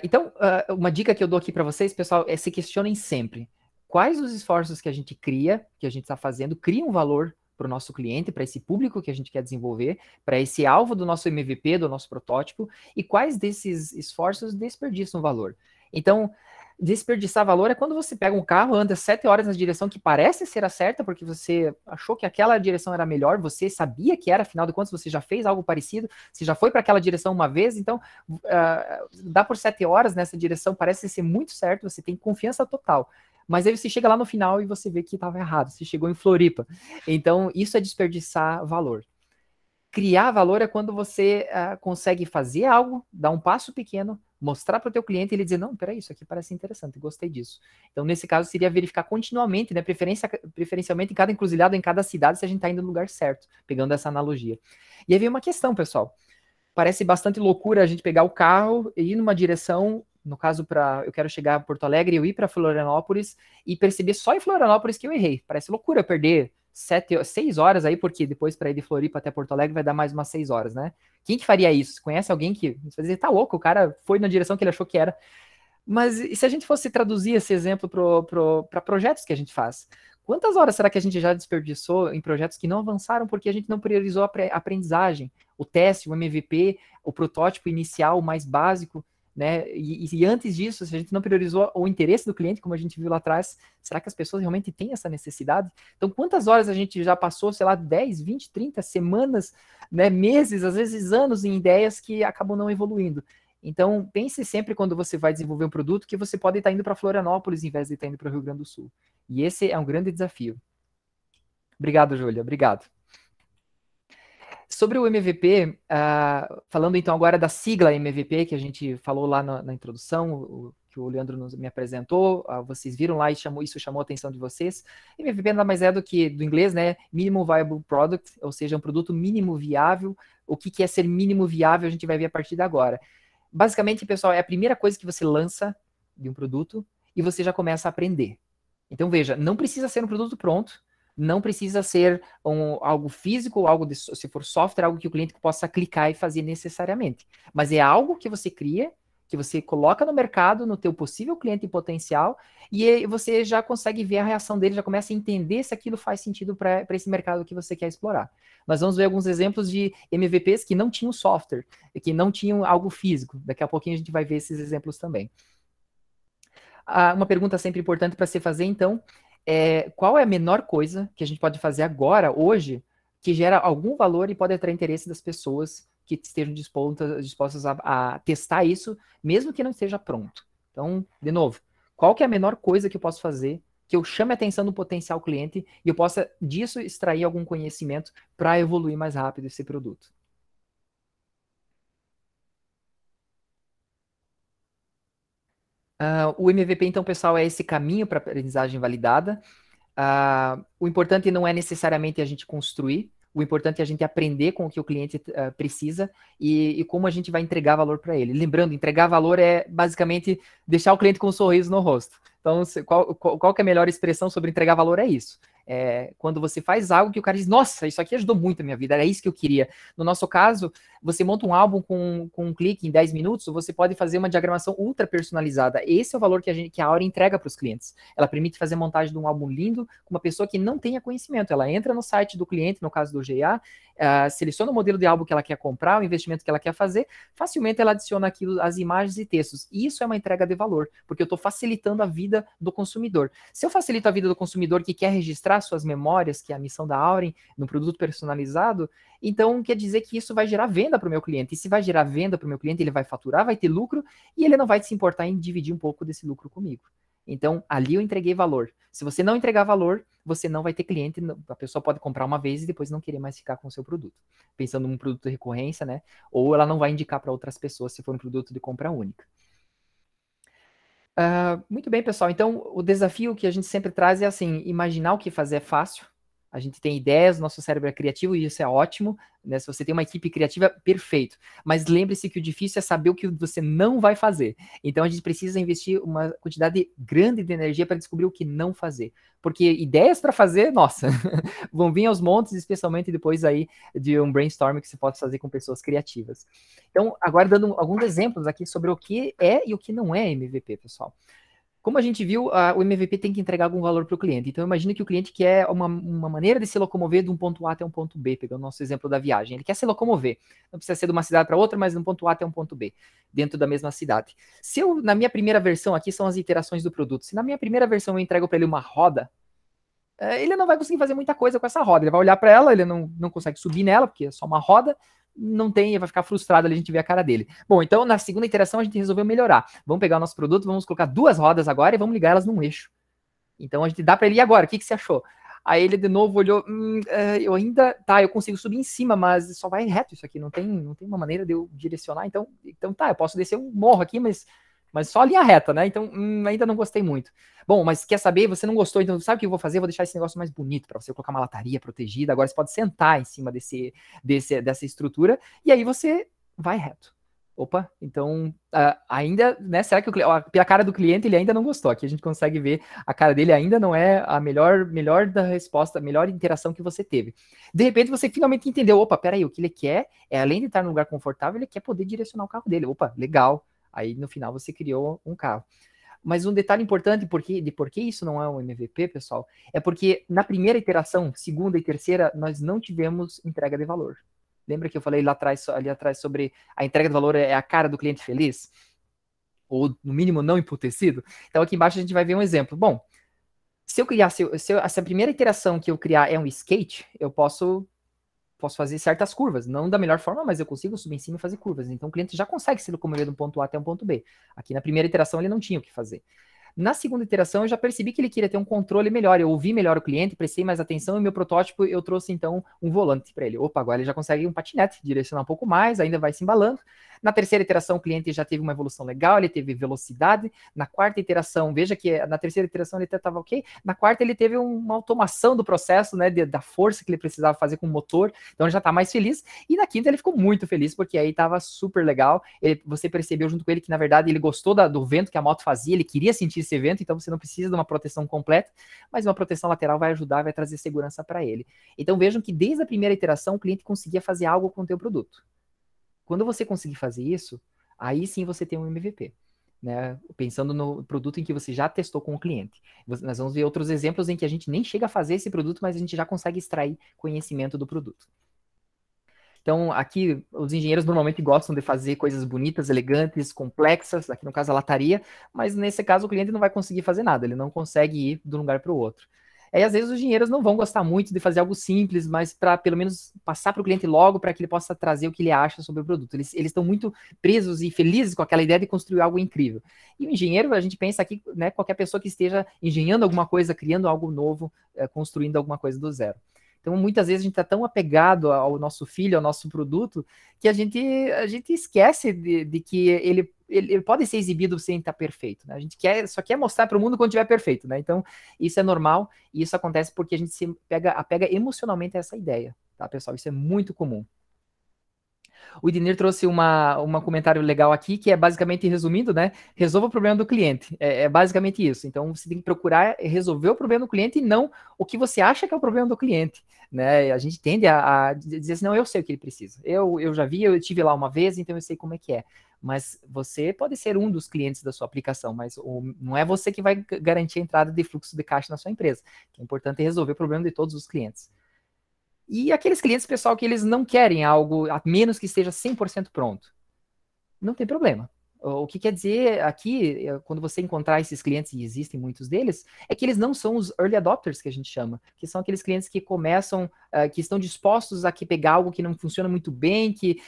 Então, uma dica que eu dou aqui para vocês, pessoal, é se questionem sempre. Quais os esforços que a gente cria, que a gente está fazendo, criam valor para o nosso cliente, para esse público que a gente quer desenvolver, para esse alvo do nosso MVP, do nosso protótipo, e quais desses esforços desperdiçam valor. Então, desperdiçar valor é quando você pega um carro, anda 7 horas na direção que parece ser a certa, porque você achou que aquela direção era melhor, você sabia que era, afinal de contas, você já fez algo parecido, você já foi para aquela direção uma vez, então dá por 7 horas nessa direção, parece ser muito certo, você tem confiança total. Mas aí você chega lá no final e você vê que estava errado, você chegou em Floripa. Então, isso é desperdiçar valor. Criar valor é quando você consegue fazer algo, dar um passo pequeno, mostrar para o teu cliente e ele dizer, não, peraí, isso aqui parece interessante, gostei disso. Então, nesse caso, seria verificar continuamente, né, preferencialmente em cada encruzilhada, em cada cidade, se a gente está indo no lugar certo, pegando essa analogia. E aí vem uma questão, pessoal. Parece bastante loucura a gente pegar o carro e ir numa direção, no caso, eu quero chegar a Porto Alegre, eu ir para Florianópolis e perceber só em Florianópolis que eu errei. Parece loucura perder 6 horas aí, porque depois para ir de Floripa até Porto Alegre vai dar mais umas 6 horas, né? Quem que faria isso? Você conhece alguém que você vai dizer, tá louco, o cara foi na direção que ele achou que era. Mas e se a gente fosse traduzir esse exemplo para projetos que a gente faz? Quantas horas será que a gente já desperdiçou em projetos que não avançaram porque a gente não priorizou a aprendizagem, o teste, o MVP, o protótipo inicial, o mais básico, né? E antes disso, se a gente não priorizou o interesse do cliente, como a gente viu lá atrás, será que as pessoas realmente têm essa necessidade? Então, quantas horas a gente já passou, sei lá, 10, 20, 30 semanas, né, meses, às vezes anos em ideias que acabam não evoluindo? Então, pense sempre quando você vai desenvolver um produto que você pode estar indo para Florianópolis em vez de estar indo para o Rio Grande do Sul. E esse é um grande desafio. Obrigado, Júlia. Obrigado. Sobre o MVP, falando então agora da sigla MVP, que a gente falou lá na introdução, que o Leandro me apresentou, vocês viram lá e isso chamou a atenção de vocês. MVP nada mais é do que, do inglês, né, Minimum Viable Product, ou seja, um produto mínimo viável. O que é ser mínimo viável a gente vai ver a partir de agora. Basicamente, pessoal, é a primeira coisa que você lança de um produto e você já começa a aprender. Então, veja, não precisa ser um produto pronto, não precisa ser algo físico, se for software, algo que o cliente possa clicar e fazer necessariamente. Mas é algo que você cria, que você coloca no mercado, no teu possível cliente potencial, e você já consegue ver a reação dele, já começa a entender se aquilo faz sentido para esse mercado que você quer explorar. Nós vamos ver alguns exemplos de MVPs que não tinham software, que não tinham algo físico. Daqui a pouquinho a gente vai ver esses exemplos também. Uma pergunta sempre importante para se fazer, então, qual é a menor coisa que a gente pode fazer agora, hoje, que gera algum valor e pode atrair interesse das pessoas que estejam dispostas a testar isso, mesmo que não esteja pronto. Então, de novo, qual que é a menor coisa que eu posso fazer que eu chame a atenção do potencial cliente e eu possa disso extrair algum conhecimento para evoluir mais rápido esse produto? O MVP, então, pessoal, é esse caminho para aprendizagem validada. O importante não é necessariamente a gente construir, o importante é a gente aprender com o que o cliente precisa e como a gente vai entregar valor para ele. Lembrando, entregar valor é basicamente deixar o cliente com um sorriso no rosto. Então, qual que é a melhor expressão sobre entregar valor? É isso. Quando você faz algo que o cara diz, nossa, isso aqui ajudou muito a minha vida, era isso que eu queria. No nosso caso, você monta um álbum com um clique em 10 minutos, você pode fazer uma diagramação ultra personalizada. Esse é o valor que a Aura entrega para os clientes. Ela permite fazer a montagem de um álbum lindo com uma pessoa que não tenha conhecimento. Ela entra no site do cliente, no caso do GA, seleciona o modelo de álbum que ela quer comprar, o investimento que ela quer fazer, facilmente ela adiciona aquilo, as imagens e textos. E isso é uma entrega de valor, porque eu estou facilitando a vida do consumidor. Se eu facilito a vida do consumidor que quer registrar suas memórias, que é a missão da Auren, no produto personalizado, então quer dizer que isso vai gerar venda para o meu cliente. E se vai gerar venda para o meu cliente, ele vai faturar, vai ter lucro, e ele não vai se importar em dividir um pouco desse lucro comigo. Então, ali eu entreguei valor. Se você não entregar valor, você não vai ter cliente, a pessoa pode comprar uma vez e depois não querer mais ficar com o seu produto. Pensando num produto de recorrência, né? Ou ela não vai indicar para outras pessoas se for um produto de compra única. Muito bem, pessoal. Então, o desafio que a gente sempre traz é assim, imaginar o que fazer é fácil. A gente tem ideias, nosso cérebro é criativo e isso é ótimo, né? Se você tem uma equipe criativa, perfeito. Mas lembre-se que o difícil é saber o que você não vai fazer. Então a gente precisa investir uma quantidade grande de energia para descobrir o que não fazer. Porque ideias para fazer, nossa, vão vir aos montes, especialmente depois aí de um brainstorming que você pode fazer com pessoas criativas. Então, agora dando alguns exemplos aqui sobre o que é e o que não é MVP, pessoal. Como a gente viu, o MVP tem que entregar algum valor para o cliente. Então, imagine que o cliente quer uma maneira de se locomover de um ponto A até um ponto B, pegando o nosso exemplo da viagem. Ele quer se locomover. Não precisa ser de uma cidade para outra, mas de um ponto A até um ponto B, dentro da mesma cidade. Se eu, na minha primeira versão, aqui são as iterações do produto, se na minha primeira versão eu entrego para ele uma roda, ele não vai conseguir fazer muita coisa com essa roda. Ele vai olhar para ela, ele não consegue subir nela, porque é só uma roda, não tem, vai ficar frustrado ali, a gente vê a cara dele. Bom, então na segunda iteração a gente resolveu melhorar. Vamos pegar o nosso produto, vamos colocar 2 rodas agora e vamos ligar elas num eixo. Então a gente dá para ele, e agora? O que você achou? Aí ele de novo olhou, eu ainda, eu consigo subir em cima, mas só vai reto isso aqui, não tem uma maneira de eu direcionar, então Então tá, eu posso descer um morro aqui, mas só a linha reta, né? Então ainda não gostei muito. Bom, mas quer saber? Você não gostou, então sabe o que eu vou fazer? Eu vou deixar esse negócio mais bonito para você colocar uma lataria protegida. Agora você pode sentar em cima dessa estrutura e aí você vai reto. Opa, então ainda, né? Será que pela cara do cliente ele ainda não gostou? Aqui a gente consegue ver a cara dele ainda não é a melhor da resposta, a melhor interação que você teve. De repente você finalmente entendeu, opa, peraí, o que ele quer é, além de estar num lugar confortável, ele quer poder direcionar o carro dele. Opa, legal. Aí no final você criou um carro. Mas um detalhe importante de por que isso não é um MVP, pessoal, é porque na primeira iteração, segunda e terceira, nós não tivemos entrega de valor. Lembra que eu falei ali atrás sobre a entrega de valor é a cara do cliente feliz? Ou, no mínimo, não emputecido? Então, aqui embaixo a gente vai ver um exemplo. Bom, se a primeira iteração que eu criar é um skate, eu posso fazer certas curvas. Não da melhor forma, mas eu consigo subir em cima e fazer curvas. Então, o cliente já consegue se locomover do ponto A até um ponto B. Aqui na primeira iteração ele não tinha o que fazer. Na segunda iteração, eu já percebi que ele queria ter um controle melhor. Eu ouvi melhor o cliente, prestei mais atenção e meu protótipo eu trouxe então um volante para ele. Opa, agora ele já consegue um patinete, direcionar um pouco mais, ainda vai se embalando. Na terceira iteração, o cliente já teve uma evolução legal, ele teve velocidade. Na quarta iteração, veja que na terceira iteração ele até estava ok. Na quarta, ele teve uma automação do processo, né, da força que ele precisava fazer com o motor, então ele já está mais feliz. E na quinta, ele ficou muito feliz, porque aí estava super legal. Você percebeu junto com ele que, na verdade, ele gostou do vento que a moto fazia, ele queria sentir esse vento, então você não precisa de uma proteção completa, mas uma proteção lateral vai ajudar, vai trazer segurança para ele. Então vejam que desde a primeira iteração, o cliente conseguia fazer algo com o teu produto. Quando você conseguir fazer isso, aí sim você tem um MVP. Né, pensando no produto em que você já testou com o cliente. Nós vamos ver outros exemplos em que a gente nem chega a fazer esse produto, mas a gente já consegue extrair conhecimento do produto. Então, aqui, os engenheiros normalmente gostam de fazer coisas bonitas, elegantes, complexas, aqui no caso a lataria, mas nesse caso o cliente não vai conseguir fazer nada, ele não consegue ir de um lugar para o outro. Aí, às vezes, os engenheiros não vão gostar muito de fazer algo simples, mas para, pelo menos, passar para o cliente logo, para que ele possa trazer o que ele acha sobre o produto. Eles estão muito presos e felizes com aquela ideia de construir algo incrível. E o engenheiro, a gente pensa aqui, né, qualquer pessoa que esteja engenhando alguma coisa, criando algo novo, construindo alguma coisa do zero. Então, muitas vezes a gente está tão apegado ao nosso filho, ao nosso produto, que a gente esquece de que ele pode ser exibido sem estar perfeito. Né? A gente só quer mostrar para o mundo quando estiver perfeito. Né? Então, isso é normal e isso acontece porque a gente se apega emocionalmente a essa ideia. Tá, pessoal? Isso é muito comum. O Idinir trouxe um comentário legal aqui, que é basicamente resumindo, né? Resolva o problema do cliente. É basicamente isso. Então, você tem que procurar resolver o problema do cliente e não o que você acha que é o problema do cliente. Né? A gente tende a dizer assim, não, eu sei o que ele precisa. Eu já vi, eu estive lá uma vez, então eu sei como é que é. Mas você pode ser um dos clientes da sua aplicação, mas não é você que vai garantir a entrada de fluxo de caixa na sua empresa. O importante é resolver o problema de todos os clientes. E aqueles clientes, pessoal, que eles não querem algo, a menos que esteja 100% pronto. Não tem problema. O que quer dizer aqui, quando você encontrar esses clientes, e existem muitos deles, é que eles não são os early adopters que a gente chama, que são aqueles clientes que começam, que estão dispostos a pegar algo que não funciona muito bem, que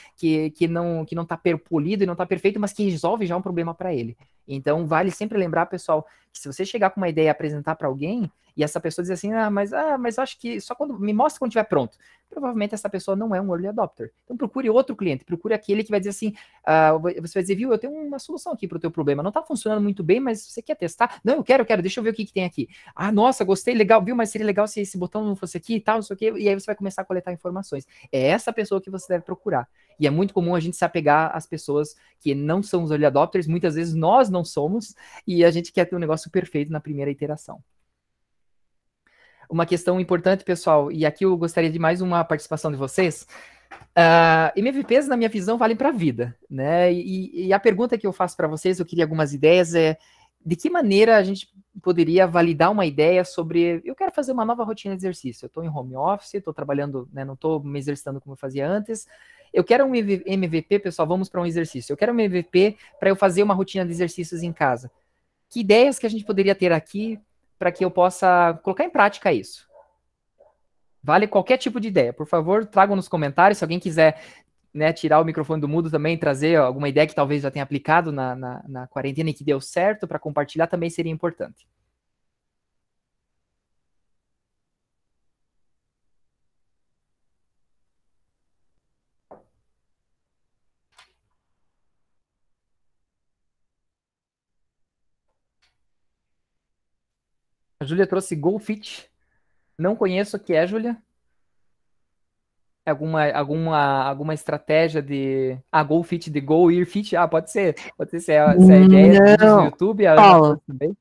não está polido e não está perfeito, mas que resolve já um problema para ele. Então, vale sempre lembrar, pessoal, que se você chegar com uma ideia e apresentar para alguém, e essa pessoa diz assim, mas eu acho que só quando me mostra quando estiver pronto. Provavelmente essa pessoa não é um early adopter. Então procure outro cliente, procure aquele que vai dizer assim, você vai dizer, viu, eu tenho uma solução aqui para o teu problema, não está funcionando muito bem, mas você quer testar? Não, eu quero, deixa eu ver o que tem aqui. Ah, nossa, gostei, legal, viu, mas seria legal se esse botão não fosse aqui e tal, não sei o quê, e aí você vai começar a coletar informações. É essa pessoa que você deve procurar. E é muito comum a gente se apegar às pessoas que não são os early adopters, muitas vezes nós não somos, e a gente quer ter um negócio perfeito na primeira iteração. Uma questão importante, pessoal, e aqui eu gostaria de mais uma participação de vocês. MVPs, na minha visão, valem para a vida, né? E a pergunta que eu faço para vocês, eu queria algumas ideias, de que maneira a gente poderia validar uma ideia sobre, eu quero fazer uma nova rotina de exercício, eu estou em home office, estou trabalhando, né, não estou me exercitando como eu fazia antes, eu quero um MVP, pessoal, vamos para um exercício, eu quero um MVP para eu fazer uma rotina de exercícios em casa. Que ideias que a gente poderia ter aqui para que eu possa colocar em prática isso? Vale qualquer tipo de ideia. Por favor, tragam nos comentários. Se alguém quiser, né, tirar o microfone do mudo também, trazer alguma ideia que talvez já tenha aplicado na quarentena e que deu certo para compartilhar, também seria importante. A Júlia trouxe GoFit. Não conheço o que é, Júlia. Alguma estratégia de... Ah, GoFit, de Go Ir Fit. Ah, pode ser. Pode ser se é a ideia de vídeos no Não, YouTube. A Ana Paulo, trouxe também.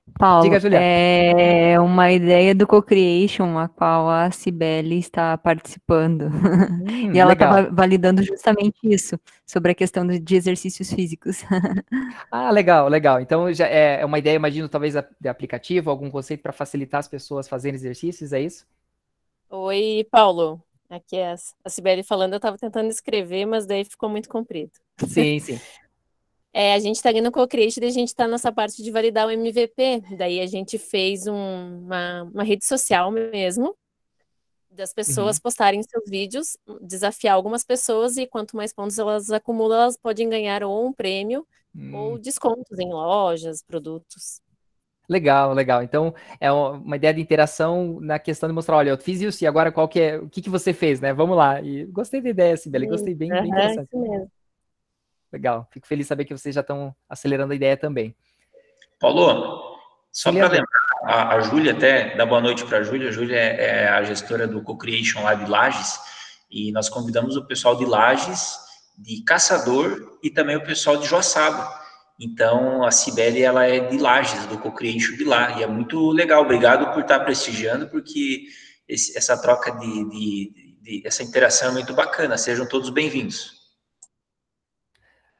Diga, Paulo, Júlia. é uma ideia do Co-Creation, a qual a Cibele está participando. E ela Legal. estava validando justamente isso, sobre a questão de exercícios físicos. Ah, legal, legal. Então já é uma ideia, imagino, talvez de aplicativo, algum conceito para facilitar as pessoas fazerem exercícios, é isso? Oi, Paulo. Aqui é a Cibele falando. Eu estava tentando escrever, mas daí ficou muito comprido. Sim, sim. A gente está ali no Co-Create e a gente está nessa parte de validar o MVP. Daí a gente fez uma rede social mesmo, das pessoas postarem seus vídeos, desafiar algumas pessoas e quanto mais pontos elas acumulam, elas podem ganhar ou um prêmio ou descontos em lojas, produtos. Legal, legal. Então, é uma ideia de interação na questão de mostrar, olha, eu fiz isso e agora qual que é, o que que você fez, né? Vamos lá. E gostei da ideia, Sibeli, gostei bem interessante. Isso mesmo. Legal. Fico feliz de saber que vocês já estão acelerando a ideia também. Paulo, só para lembrar, a Júlia até, dá boa noite para a Júlia. A Júlia é a gestora do Co-Creation lá de Lages, e nós convidamos o pessoal de Lages, de Caçador e também o pessoal de Joaçaba. Então, a Cibele, ela é de Lages, do Co-Creation de lá, e é muito legal. Obrigado por estar prestigiando, porque essa troca essa interação é muito bacana. Sejam todos bem-vindos.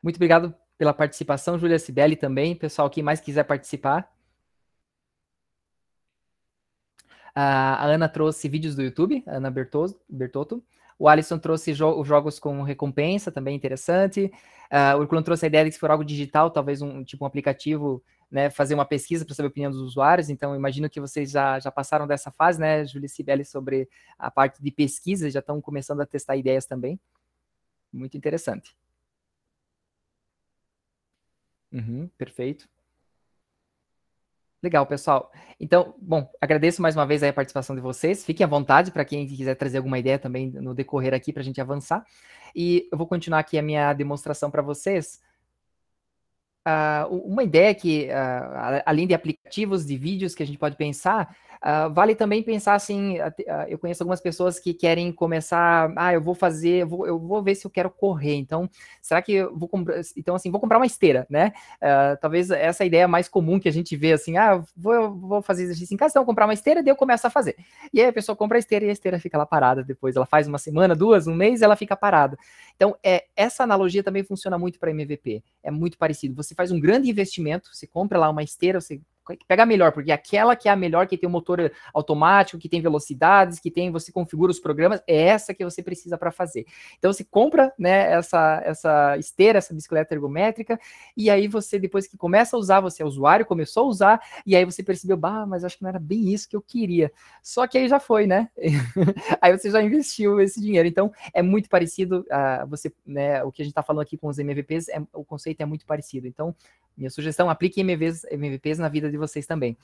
Muito obrigado pela participação, Júlia, Cibele também. Pessoal, quem mais quiser participar. A Ana trouxe vídeos do YouTube, a Ana Bertotto. O Alisson trouxe jogos com recompensa, também interessante. O Urculano trouxe a ideia de que se for algo digital, talvez um aplicativo, né, fazer uma pesquisa para saber a opinião dos usuários. Então, imagino que vocês já passaram dessa fase, né, Júlia e Cibele, sobre a parte de pesquisa, já estão começando a testar ideias também. Muito interessante. Perfeito. Legal, pessoal. Então, bom, agradeço mais uma vez aí a participação de vocês. Fiquem à vontade para quem quiser trazer alguma ideia também no decorrer aqui para a gente avançar. E eu vou continuar aqui a minha demonstração para vocês. Uma ideia que, além de aplicativos, de vídeos que a gente pode pensar, vale também pensar assim, eu conheço algumas pessoas que querem começar, eu vou ver se eu quero correr, então, será que eu vou comprar, então assim, vou comprar uma esteira, né? Talvez essa ideia mais comum que a gente vê, assim, vou fazer exercício em casa, então vou comprar uma esteira, daí eu começo a fazer. E aí a pessoa compra a esteira e a esteira fica lá parada depois, ela faz uma semana, 2, um mês, ela fica parada. Então, essa analogia também funciona muito para MVP, é muito parecido. Você faz um grande investimento, você compra lá uma esteira, você pega a melhor, porque aquela que é a melhor, que tem um motor automático, que tem velocidades, você configura os programas, é essa que você precisa para fazer. Então, você compra, né, essa esteira, essa bicicleta ergométrica, e aí você, depois que começa a usar, você é usuário, começou a usar, e aí você percebeu, mas acho que não era bem isso que eu queria. Só que aí já foi, né? Aí você já investiu esse dinheiro. Então, é muito parecido, né, o que a gente está falando aqui com os MVPs, o conceito é muito parecido. Então, minha sugestão, aplique MVPs na vida de vocês também.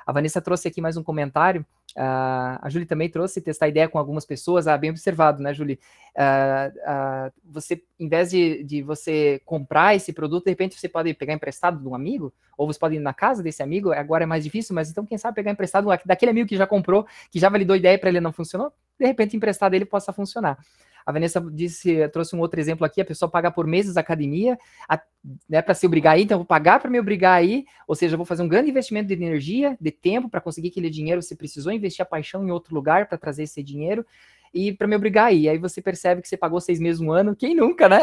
A Vanessa trouxe aqui mais um comentário. A Júlia também trouxe, testar ideia com algumas pessoas. Bem observado, né, Júlia? Você, em vez de você comprar esse produto, de repente você pode pegar emprestado de um amigo, ou você pode ir na casa desse amigo, agora é mais difícil, mas então quem sabe pegar emprestado daquele amigo que já comprou, que já validou a ideia para ele não funcionou, de repente emprestado ele possa funcionar. A Vanessa trouxe um outro exemplo aqui, a pessoa paga por meses a academia, né, para se obrigar a ir, então eu vou pagar para me obrigar a ir, ou seja, eu vou fazer um grande investimento de energia, de tempo, para conseguir aquele dinheiro, você precisou investir a paixão em outro lugar para trazer esse dinheiro, e para me obrigar a ir. Aí você percebe que você pagou 6 meses, um ano, quem nunca, né?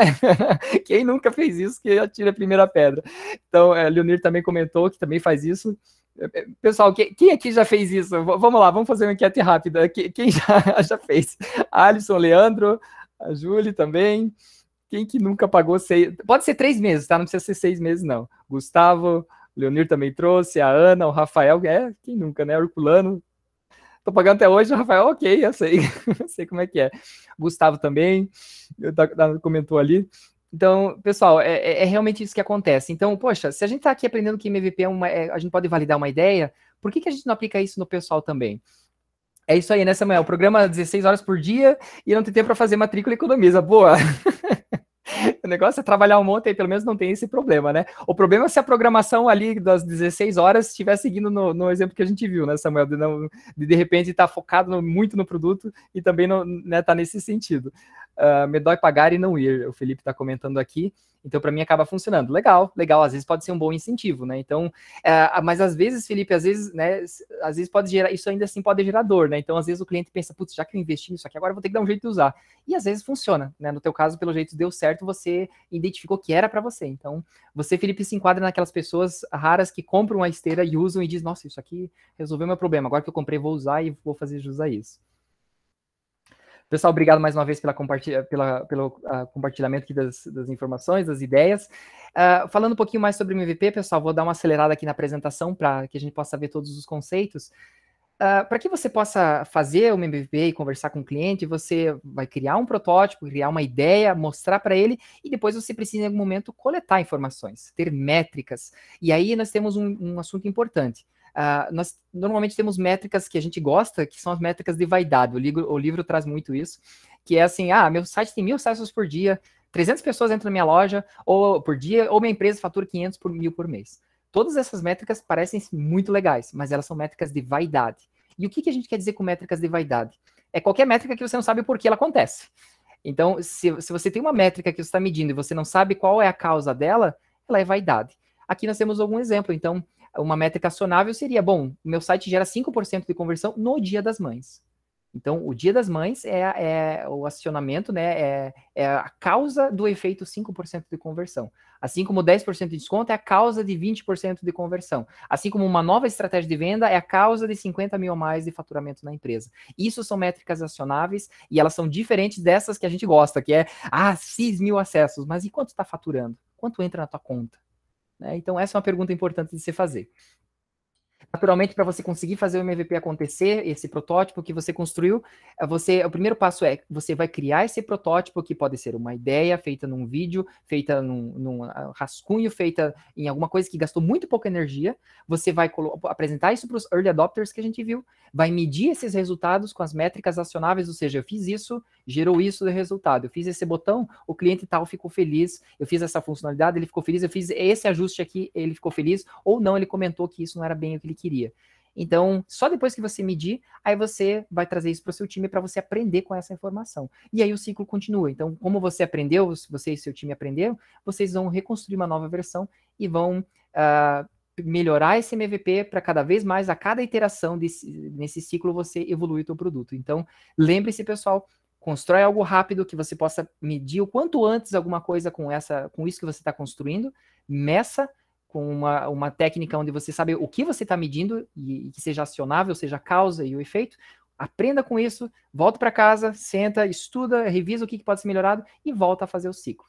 Quem nunca fez isso, que atira a primeira pedra. Então, Leonir também comentou que também faz isso. Pessoal, quem aqui já fez isso? Vamos lá, vamos fazer uma enquete rápida. Quem já fez? Alisson, Leandro, a Júlia também. Quem que nunca pagou 6? Pode ser 3 meses, tá? Não precisa ser 6 meses, não. Gustavo, o Leonir também trouxe, a Ana, o Rafael, quem nunca, né? Urculano. Tô pagando até hoje, o Rafael, ok, eu sei. Eu sei como é que é. Gustavo também, comentou ali. Então, pessoal, é realmente isso que acontece. Então, poxa, se a gente está aqui aprendendo que MVP a gente pode validar uma ideia, por que a gente não aplica isso no pessoal também? É isso aí, né, Samuel? O programa 16 horas por dia e não tem tempo para fazer matrícula e economiza. Boa! O negócio é trabalhar um monte e pelo menos não tem esse problema, né? O problema é se a programação ali das 16 horas estiver seguindo no exemplo que a gente viu, né, Samuel? De repente estar focado muito no produto e também tá nesse sentido. Me dói pagar e não ir, o Felipe está comentando aqui. Então, para mim, acaba funcionando. Legal, legal. Às vezes pode ser um bom incentivo, né? Então, mas às vezes, Felipe, às vezes pode gerar, isso ainda assim pode gerar dor, né? Então, às vezes o cliente pensa, putz, já que eu investi nisso aqui, agora eu vou ter que dar um jeito de usar. E às vezes funciona, né? No teu caso, pelo jeito deu certo, você identificou que era para você. Então, você, Felipe, se enquadra naquelas pessoas raras que compram uma esteira e usam e diz, nossa, isso aqui resolveu meu problema. Agora que eu comprei, vou usar e vou fazer jus a isso. Pessoal, obrigado mais uma vez pelo compartilhamento aqui das informações, das ideias. Falando um pouquinho mais sobre o MVP, pessoal, vou dar uma acelerada aqui na apresentação para que a gente possa ver todos os conceitos. Para que você possa fazer o MVP e conversar com o cliente, você vai criar um protótipo, criar uma ideia, mostrar para ele, e depois você precisa, em algum momento, coletar informações, ter métricas. E aí nós temos um assunto importante. Nós normalmente temos métricas que a gente gosta, que são as métricas de vaidade. O livro traz muito isso, que é assim, meu site tem 1.000 acessos por dia, 300 pessoas entram na minha loja ou por dia, ou minha empresa fatura 500 por 1.000 por mês. Todas essas métricas parecem muito legais, mas elas são métricas de vaidade. E o que a gente quer dizer com métricas de vaidade? É qualquer métrica que você não sabe por que ela acontece. Então, se você tem uma métrica que você está medindo e você não sabe qual é a causa dela, ela é vaidade. Aqui nós temos algum exemplo. Então, uma métrica acionável seria, bom, meu site gera 5% de conversão no Dia das Mães. Então, o Dia das Mães é o acionamento, né? É a causa do efeito 5% de conversão. Assim como 10% de desconto é a causa de 20% de conversão. Assim como uma nova estratégia de venda é a causa de 50 mil a mais de faturamento na empresa. Isso são métricas acionáveis e elas são diferentes dessas que a gente gosta, que é, X mil acessos, mas e quanto está faturando? Quanto entra na tua conta? Né? Então, essa é uma pergunta importante de se fazer. Naturalmente, para você conseguir fazer o MVP acontecer, esse protótipo que você construiu, o primeiro passo é, você vai criar esse protótipo, que pode ser uma ideia feita num vídeo, feita num rascunho, feita em alguma coisa que gastou muito pouca energia. Você vai apresentar isso para os early adopters que a gente viu, vai medir esses resultados com as métricas acionáveis, ou seja, eu fiz isso, gerou isso de resultado. Eu fiz esse botão, o cliente tal ficou feliz. Eu fiz essa funcionalidade, ele ficou feliz. Eu fiz esse ajuste aqui, ele ficou feliz. Ou não, ele comentou que isso não era bem o que ele queria. Então, só depois que você medir, aí você vai trazer isso para o seu time para você aprender com essa informação. E aí o ciclo continua. Então, como você aprendeu, você e seu time aprenderam, vocês vão reconstruir uma nova versão e vão melhorar esse MVP para cada vez mais, a cada iteração nesse ciclo, você evoluir o seu produto. Então, lembre-se, pessoal, constrói algo rápido que você possa medir o quanto antes alguma coisa com isso que você está construindo, meça com uma técnica onde você sabe o que você está medindo e que seja acionável, seja a causa e o efeito. Aprenda com isso, volta para casa, senta, estuda, revisa o que pode ser melhorado e volta a fazer o ciclo.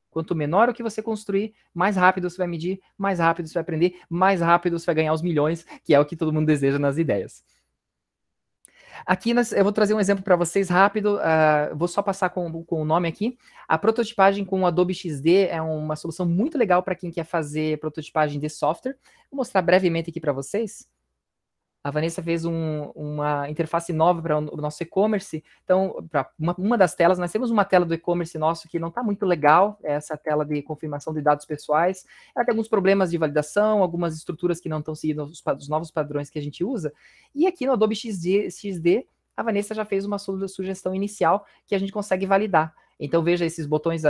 Quanto menor o que você construir, mais rápido você vai medir, mais rápido você vai aprender, mais rápido você vai ganhar os milhões, que é o que todo mundo deseja nas ideias. Aqui eu vou trazer um exemplo para vocês rápido, vou só passar com o nome aqui. A prototipagem com o Adobe XD é uma solução muito legal para quem quer fazer prototipagem de software. Vou mostrar brevemente aqui para vocês. A Vanessa fez uma interface nova para o nosso e-commerce. Então, para uma das telas, nós temos uma tela do e-commerce nosso que não está muito legal, essa tela de confirmação de dados pessoais. Ela tem alguns problemas de validação, algumas estruturas que não estão seguindo os novos padrões que a gente usa. E aqui no Adobe XD, a Vanessa já fez uma sugestão inicial que a gente consegue validar. Então, veja, esses botões,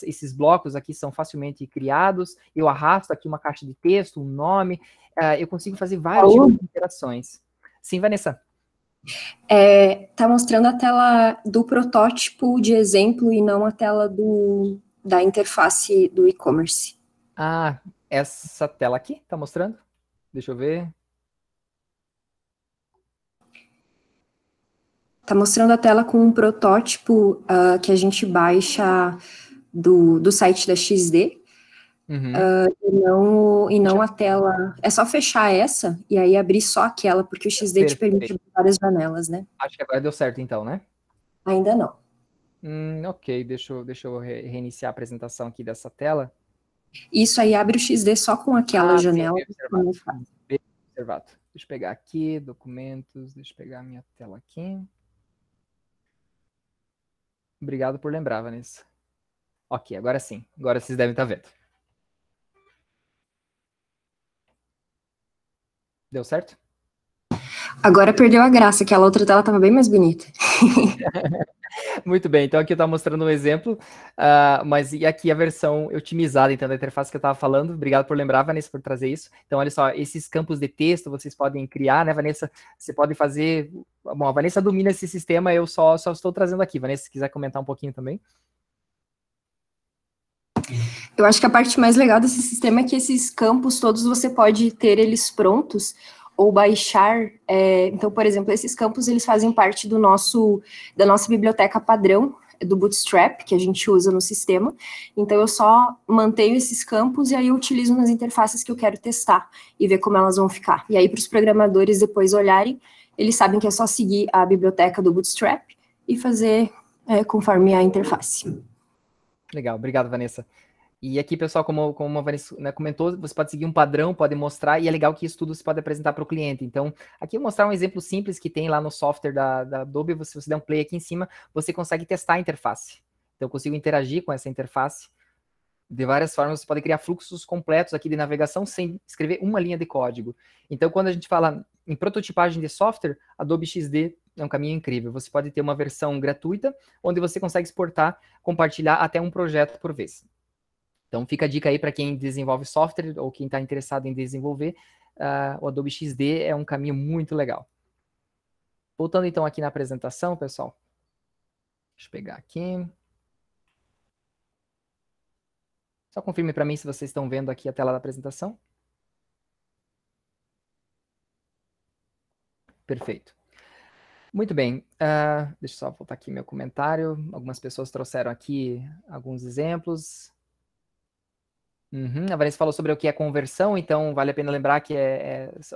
esses blocos aqui são facilmente criados. Eu arrasto aqui uma caixa de texto, um nome. Eu consigo fazer várias tipos de interações. Sim, Vanessa? Tá mostrando a tela do protótipo de exemplo e não a tela da interface do e-commerce. Essa tela aqui tá mostrando? Deixa eu ver. Tá mostrando a tela com um protótipo que a gente baixa do site da XD. Uhum. E não a tela. É só fechar essa e aí abrir só aquela, porque o XD te permite várias janelas, né? Acho que agora deu certo, então, né? Ainda não. Ok, deixa eu reiniciar a apresentação aqui dessa tela. Isso aí abre o XD só com aquela janela. Bem observado. Deixa eu pegar aqui, documentos, deixa eu pegar a minha tela aqui. Obrigado por lembrar, Vanessa. Ok, agora sim. Agora vocês devem estar vendo. Deu certo? Agora perdeu a graça, aquela outra tela estava bem mais bonita. Muito bem, então aqui eu estava mostrando um exemplo, mas e aqui a versão otimizada, então, da interface que eu estava falando. Obrigado por lembrar, Vanessa, por trazer isso. Então, olha só, esses campos de texto vocês podem criar, né, Vanessa? Você pode fazer... Bom, a Vanessa domina esse sistema, eu só estou trazendo aqui. Vanessa, se quiser comentar um pouquinho também. Eu acho que a parte mais legal desse sistema é que esses campos todos você pode ter eles prontos ou baixar. Então, por exemplo, esses campos eles fazem parte da nossa biblioteca padrão do Bootstrap, que a gente usa no sistema. Então, eu só mantenho esses campos e aí eu utilizo nas interfaces que eu quero testar e ver como elas vão ficar. E aí, para os programadores depois olharem, eles sabem que é só seguir a biblioteca do Bootstrap e fazer conforme a interface. Legal, obrigado, Vanessa. E aqui, pessoal, como a Vanessa, né, comentou, você pode seguir um padrão, pode mostrar, e é legal que isso tudo você pode apresentar para o cliente. Então, aqui eu vou mostrar um exemplo simples que tem lá no software da Adobe. Se você der um play aqui em cima, você consegue testar a interface. Então, eu consigo interagir com essa interface de várias formas. Você pode criar fluxos completos aqui de navegação sem escrever uma linha de código. Então, quando a gente fala em prototipagem de software, Adobe XD é um caminho incrível. Você pode ter uma versão gratuita, onde você consegue exportar, compartilhar até um projeto por vez. Então, fica a dica aí para quem desenvolve software ou quem está interessado em desenvolver, o Adobe XD é um caminho muito legal. Voltando então aqui na apresentação, pessoal. Deixa eu pegar aqui. Só confirme para mim se vocês estão vendo aqui a tela da apresentação. Perfeito. Muito bem. Deixa eu só voltar aqui meu comentário. Algumas pessoas trouxeram aqui alguns exemplos. A Vanessa falou sobre o que é conversão, então vale a pena lembrar que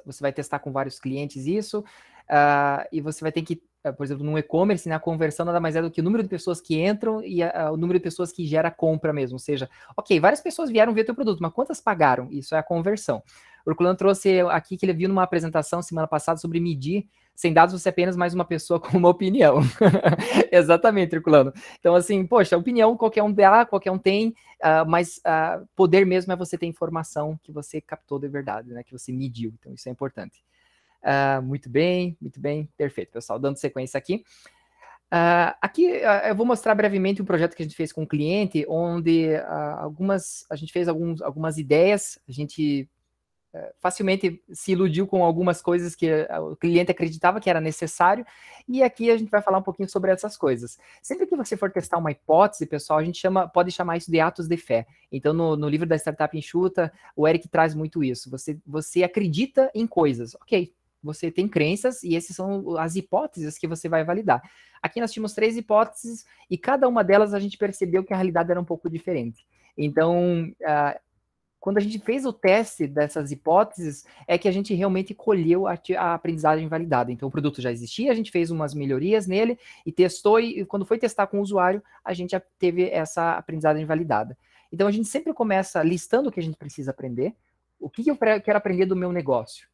você vai testar com vários clientes isso, e você vai ter que, por exemplo, no e-commerce, né, a conversão nada mais é do que o número de pessoas que entram e o número de pessoas que gera a compra mesmo, ou seja, ok, várias pessoas vieram ver o teu produto, mas quantas pagaram? Isso é a conversão. O Herculano trouxe aqui que ele viu numa apresentação semana passada sobre medir, sem dados você é apenas mais uma pessoa com uma opinião. Exatamente, Herculano. Então, assim, poxa, opinião qualquer um dá, qualquer um tem, mas poder mesmo é você ter informação que você captou de verdade, né? Que você mediu. Então, isso é importante. Muito bem, perfeito, pessoal. Dando sequência aqui. Aqui eu vou mostrar brevemente um projeto que a gente fez com um cliente, onde a gente fez algumas ideias, a gente facilmente se iludiu com algumas coisas que o cliente acreditava que era necessário, e aqui a gente vai falar um pouquinho sobre essas coisas. Sempre que você for testar uma hipótese, pessoal, a gente pode chamar isso de atos de fé. Então, no livro da Startup Enxuta, o Eric traz muito isso. Você acredita em coisas, ok, você tem crenças, e essas são as hipóteses que você vai validar. Aqui nós tínhamos 3 hipóteses, e cada uma delas a gente percebeu que a realidade era um pouco diferente. Então, quando a gente fez o teste dessas hipóteses, é que a gente realmente colheu a aprendizagem validada. Então, o produto já existia, a gente fez umas melhorias nele e testou, e quando foi testar com o usuário, a gente já teve essa aprendizagem validada. Então, a gente sempre começa listando o que a gente precisa aprender, o que eu quero aprender do meu negócio.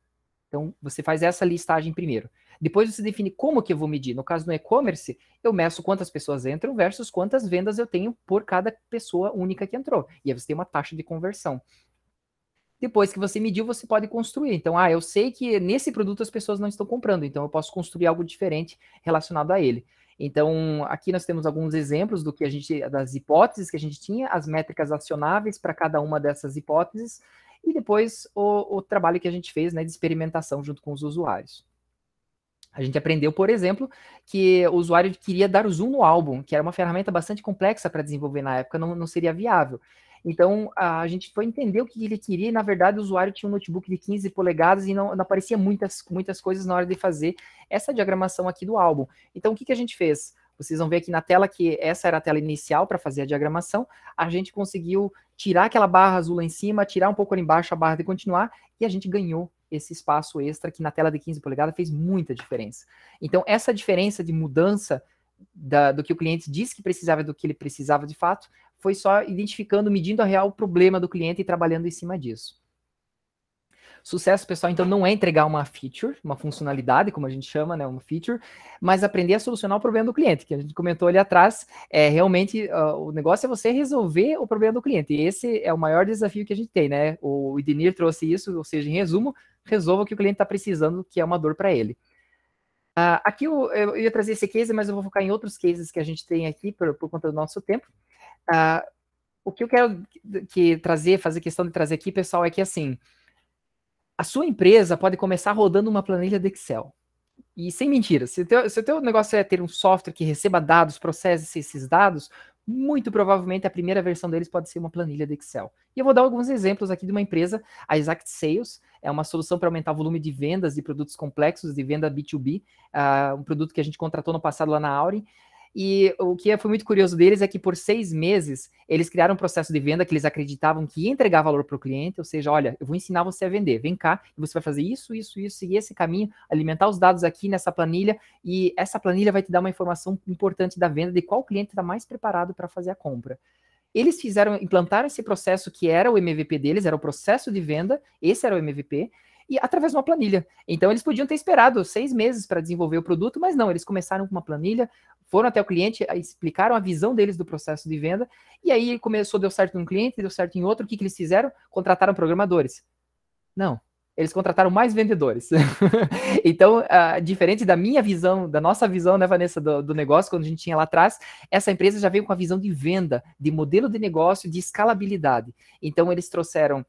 Então, você faz essa listagem primeiro. Depois você define como que eu vou medir. No caso do e-commerce, eu meço quantas pessoas entram versus quantas vendas eu tenho por cada pessoa única que entrou. E aí você tem uma taxa de conversão. Depois que você mediu, você pode construir. Então, eu sei que nesse produto as pessoas não estão comprando, então eu posso construir algo diferente relacionado a ele. Então, aqui nós temos alguns exemplos das hipóteses que a gente tinha, as métricas acionáveis para cada uma dessas hipóteses, e depois o trabalho que a gente fez, né, de experimentação junto com os usuários. A gente aprendeu, por exemplo, que o usuário queria dar zoom no álbum, que era uma ferramenta bastante complexa para desenvolver na época, não seria viável. Então, a gente foi entender o que ele queria, e na verdade o usuário tinha um notebook de 15 polegadas e não aparecia muitas coisas na hora de fazer essa diagramação aqui do álbum. Então, o que a gente fez? Vocês vão ver aqui na tela que essa era a tela inicial para fazer a diagramação. A gente conseguiu tirar aquela barra azul lá em cima, tirar um pouco ali embaixo a barra de continuar, e a gente ganhou esse espaço extra que na tela de 15 polegadas fez muita diferença. Então, essa diferença de mudança do que o cliente disse que precisava e do que ele precisava de fato, foi só identificando, medindo a real problema do cliente e trabalhando em cima disso. Sucesso, pessoal, então não é entregar uma feature, uma funcionalidade, como a gente chama, né, uma feature, mas aprender a solucionar o problema do cliente, que a gente comentou ali atrás, realmente o negócio é você resolver o problema do cliente, e esse é o maior desafio que a gente tem, né, o Idenir trouxe isso, ou seja, em resumo, resolva o que o cliente está precisando, que é uma dor para ele. Aqui eu ia trazer esse case, mas eu vou focar em outros cases que a gente tem aqui, por conta do nosso tempo. O que eu quero fazer questão de trazer aqui, pessoal, é que assim, a sua empresa pode começar rodando uma planilha de Excel. E sem mentira, se o teu negócio é ter um software que receba dados, processe esses dados, muito provavelmente a primeira versão deles pode ser uma planilha de Excel. E eu vou dar alguns exemplos aqui de uma empresa, a Exact Sales, é uma solução para aumentar o volume de vendas de produtos complexos, de venda B2B, um produto que a gente contratou no passado lá na Auri. E o que foi muito curioso deles é que por 6 meses eles criaram um processo de venda que eles acreditavam que ia entregar valor para o cliente, ou seja, olha, eu vou ensinar você a vender, vem cá, e você vai fazer isso, seguir esse caminho, alimentar os dados aqui nessa planilha, e essa planilha vai te dar uma informação importante da venda, de qual cliente está mais preparado para fazer a compra. Eles implantaram esse processo que era o MVP deles, era o processo de venda, esse era o MVP, e através de uma planilha. Então, eles podiam ter esperado 6 meses para desenvolver o produto, mas não, eles começaram com uma planilha, foram até o cliente, explicaram a visão deles do processo de venda, e aí deu certo em um cliente, deu certo em outro, o que eles fizeram? Contrataram programadores. Não, eles contrataram mais vendedores. Então, diferente da minha visão, da nossa visão, né, Vanessa, do negócio, quando a gente tinha lá atrás, essa empresa já veio com a visão de venda, de modelo de negócio, de escalabilidade. Então, eles trouxeram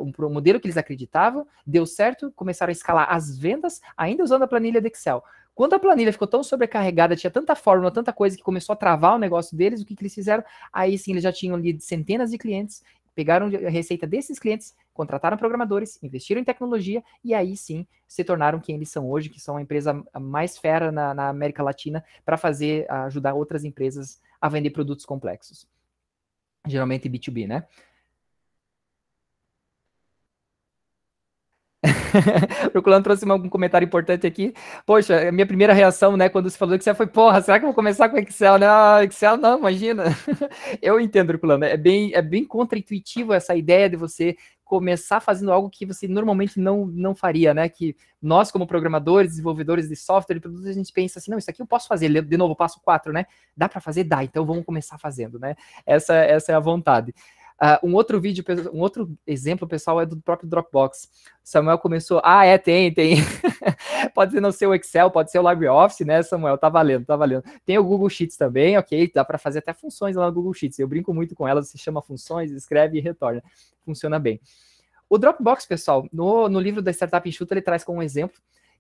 um modelo que eles acreditavam, deu certo, começaram a escalar as vendas, ainda usando a planilha de Excel. Quando a planilha ficou tão sobrecarregada, tinha tanta fórmula, tanta coisa que começou a travar o negócio deles, o que eles fizeram? Aí sim, eles já tinham ali centenas de clientes, pegaram a receita desses clientes, contrataram programadores, investiram em tecnologia e aí sim se tornaram quem eles são hoje, que são a empresa mais fera na América Latina para ajudar outras empresas a vender produtos complexos. Geralmente B2B, né? O Culano trouxe um comentário importante aqui. Poxa, a minha primeira reação, né, quando você falou Excel foi, porra, será que eu vou começar com Excel? Né? Excel não, imagina. Eu entendo, Culano, é bem contra-intuitivo essa ideia de você começar fazendo algo que você normalmente não faria, né? Que nós, como programadores, desenvolvedores de software e produtos, a gente pensa assim, não, isso aqui eu posso fazer. De novo, passo 4, né? Dá para fazer? Dá, então vamos começar fazendo, né? Essa é a vontade. Um outro exemplo, pessoal, é do próprio Dropbox. Samuel começou, tem. Pode ser não ser o Excel, pode ser o LibreOffice, né, Samuel? Tá valendo. Tem o Google Sheets também, ok? Dá para fazer até funções lá no Google Sheets. Eu brinco muito com elas, se chama funções, escreve e retorna. Funciona bem. O Dropbox, pessoal, no livro da Startup Enxuta, ele traz como um exemplo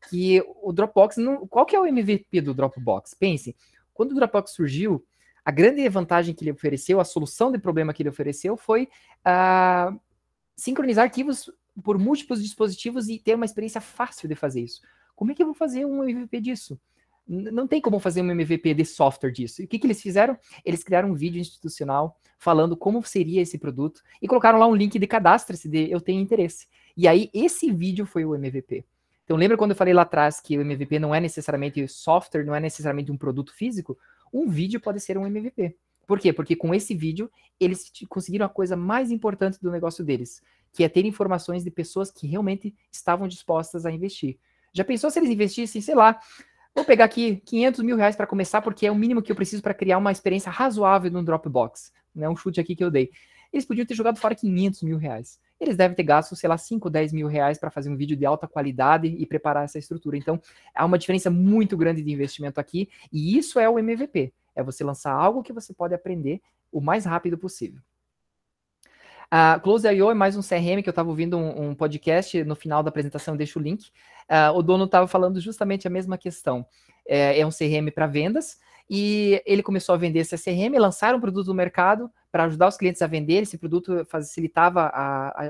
que o Dropbox, qual que é o MVP do Dropbox? Pense, quando o Dropbox surgiu, a grande vantagem que ele ofereceu, a solução de problema que ele ofereceu foi sincronizar arquivos por múltiplos dispositivos e ter uma experiência fácil de fazer isso. Como é que eu vou fazer um MVP disso? Não tem como fazer um MVP de software disso. E o que eles fizeram? Eles criaram um vídeo institucional falando como seria esse produto e colocaram lá um link de cadastre-se de eu tenho interesse. E aí esse vídeo foi o MVP. Então lembra quando eu falei lá atrás que o MVP não é necessariamente software, não é necessariamente um produto físico? Um vídeo pode ser um MVP. Por quê? Porque com esse vídeo, eles conseguiram a coisa mais importante do negócio deles, que é ter informações de pessoas que realmente estavam dispostas a investir. Já pensou se eles investissem, sei lá, vou pegar aqui 500 mil reais para começar, porque é o mínimo que eu preciso para criar uma experiência razoável no Dropbox. Né? Um chute aqui que eu dei. Eles podiam ter jogado fora 500 mil reais. Eles devem ter gasto, sei lá, 5, 10 mil reais para fazer um vídeo de alta qualidade e preparar essa estrutura. Então, há uma diferença muito grande de investimento aqui, e isso é o MVP. É você lançar algo que você pode aprender o mais rápido possível. Close.io é mais um CRM que eu estava ouvindo um podcast, no final da apresentação eu deixo o link. O dono estava falando justamente a mesma questão. É um CRM para vendas, e ele começou a vender esse CRM, lançaram um produto no mercado para ajudar os clientes a vender. Esse produto facilitava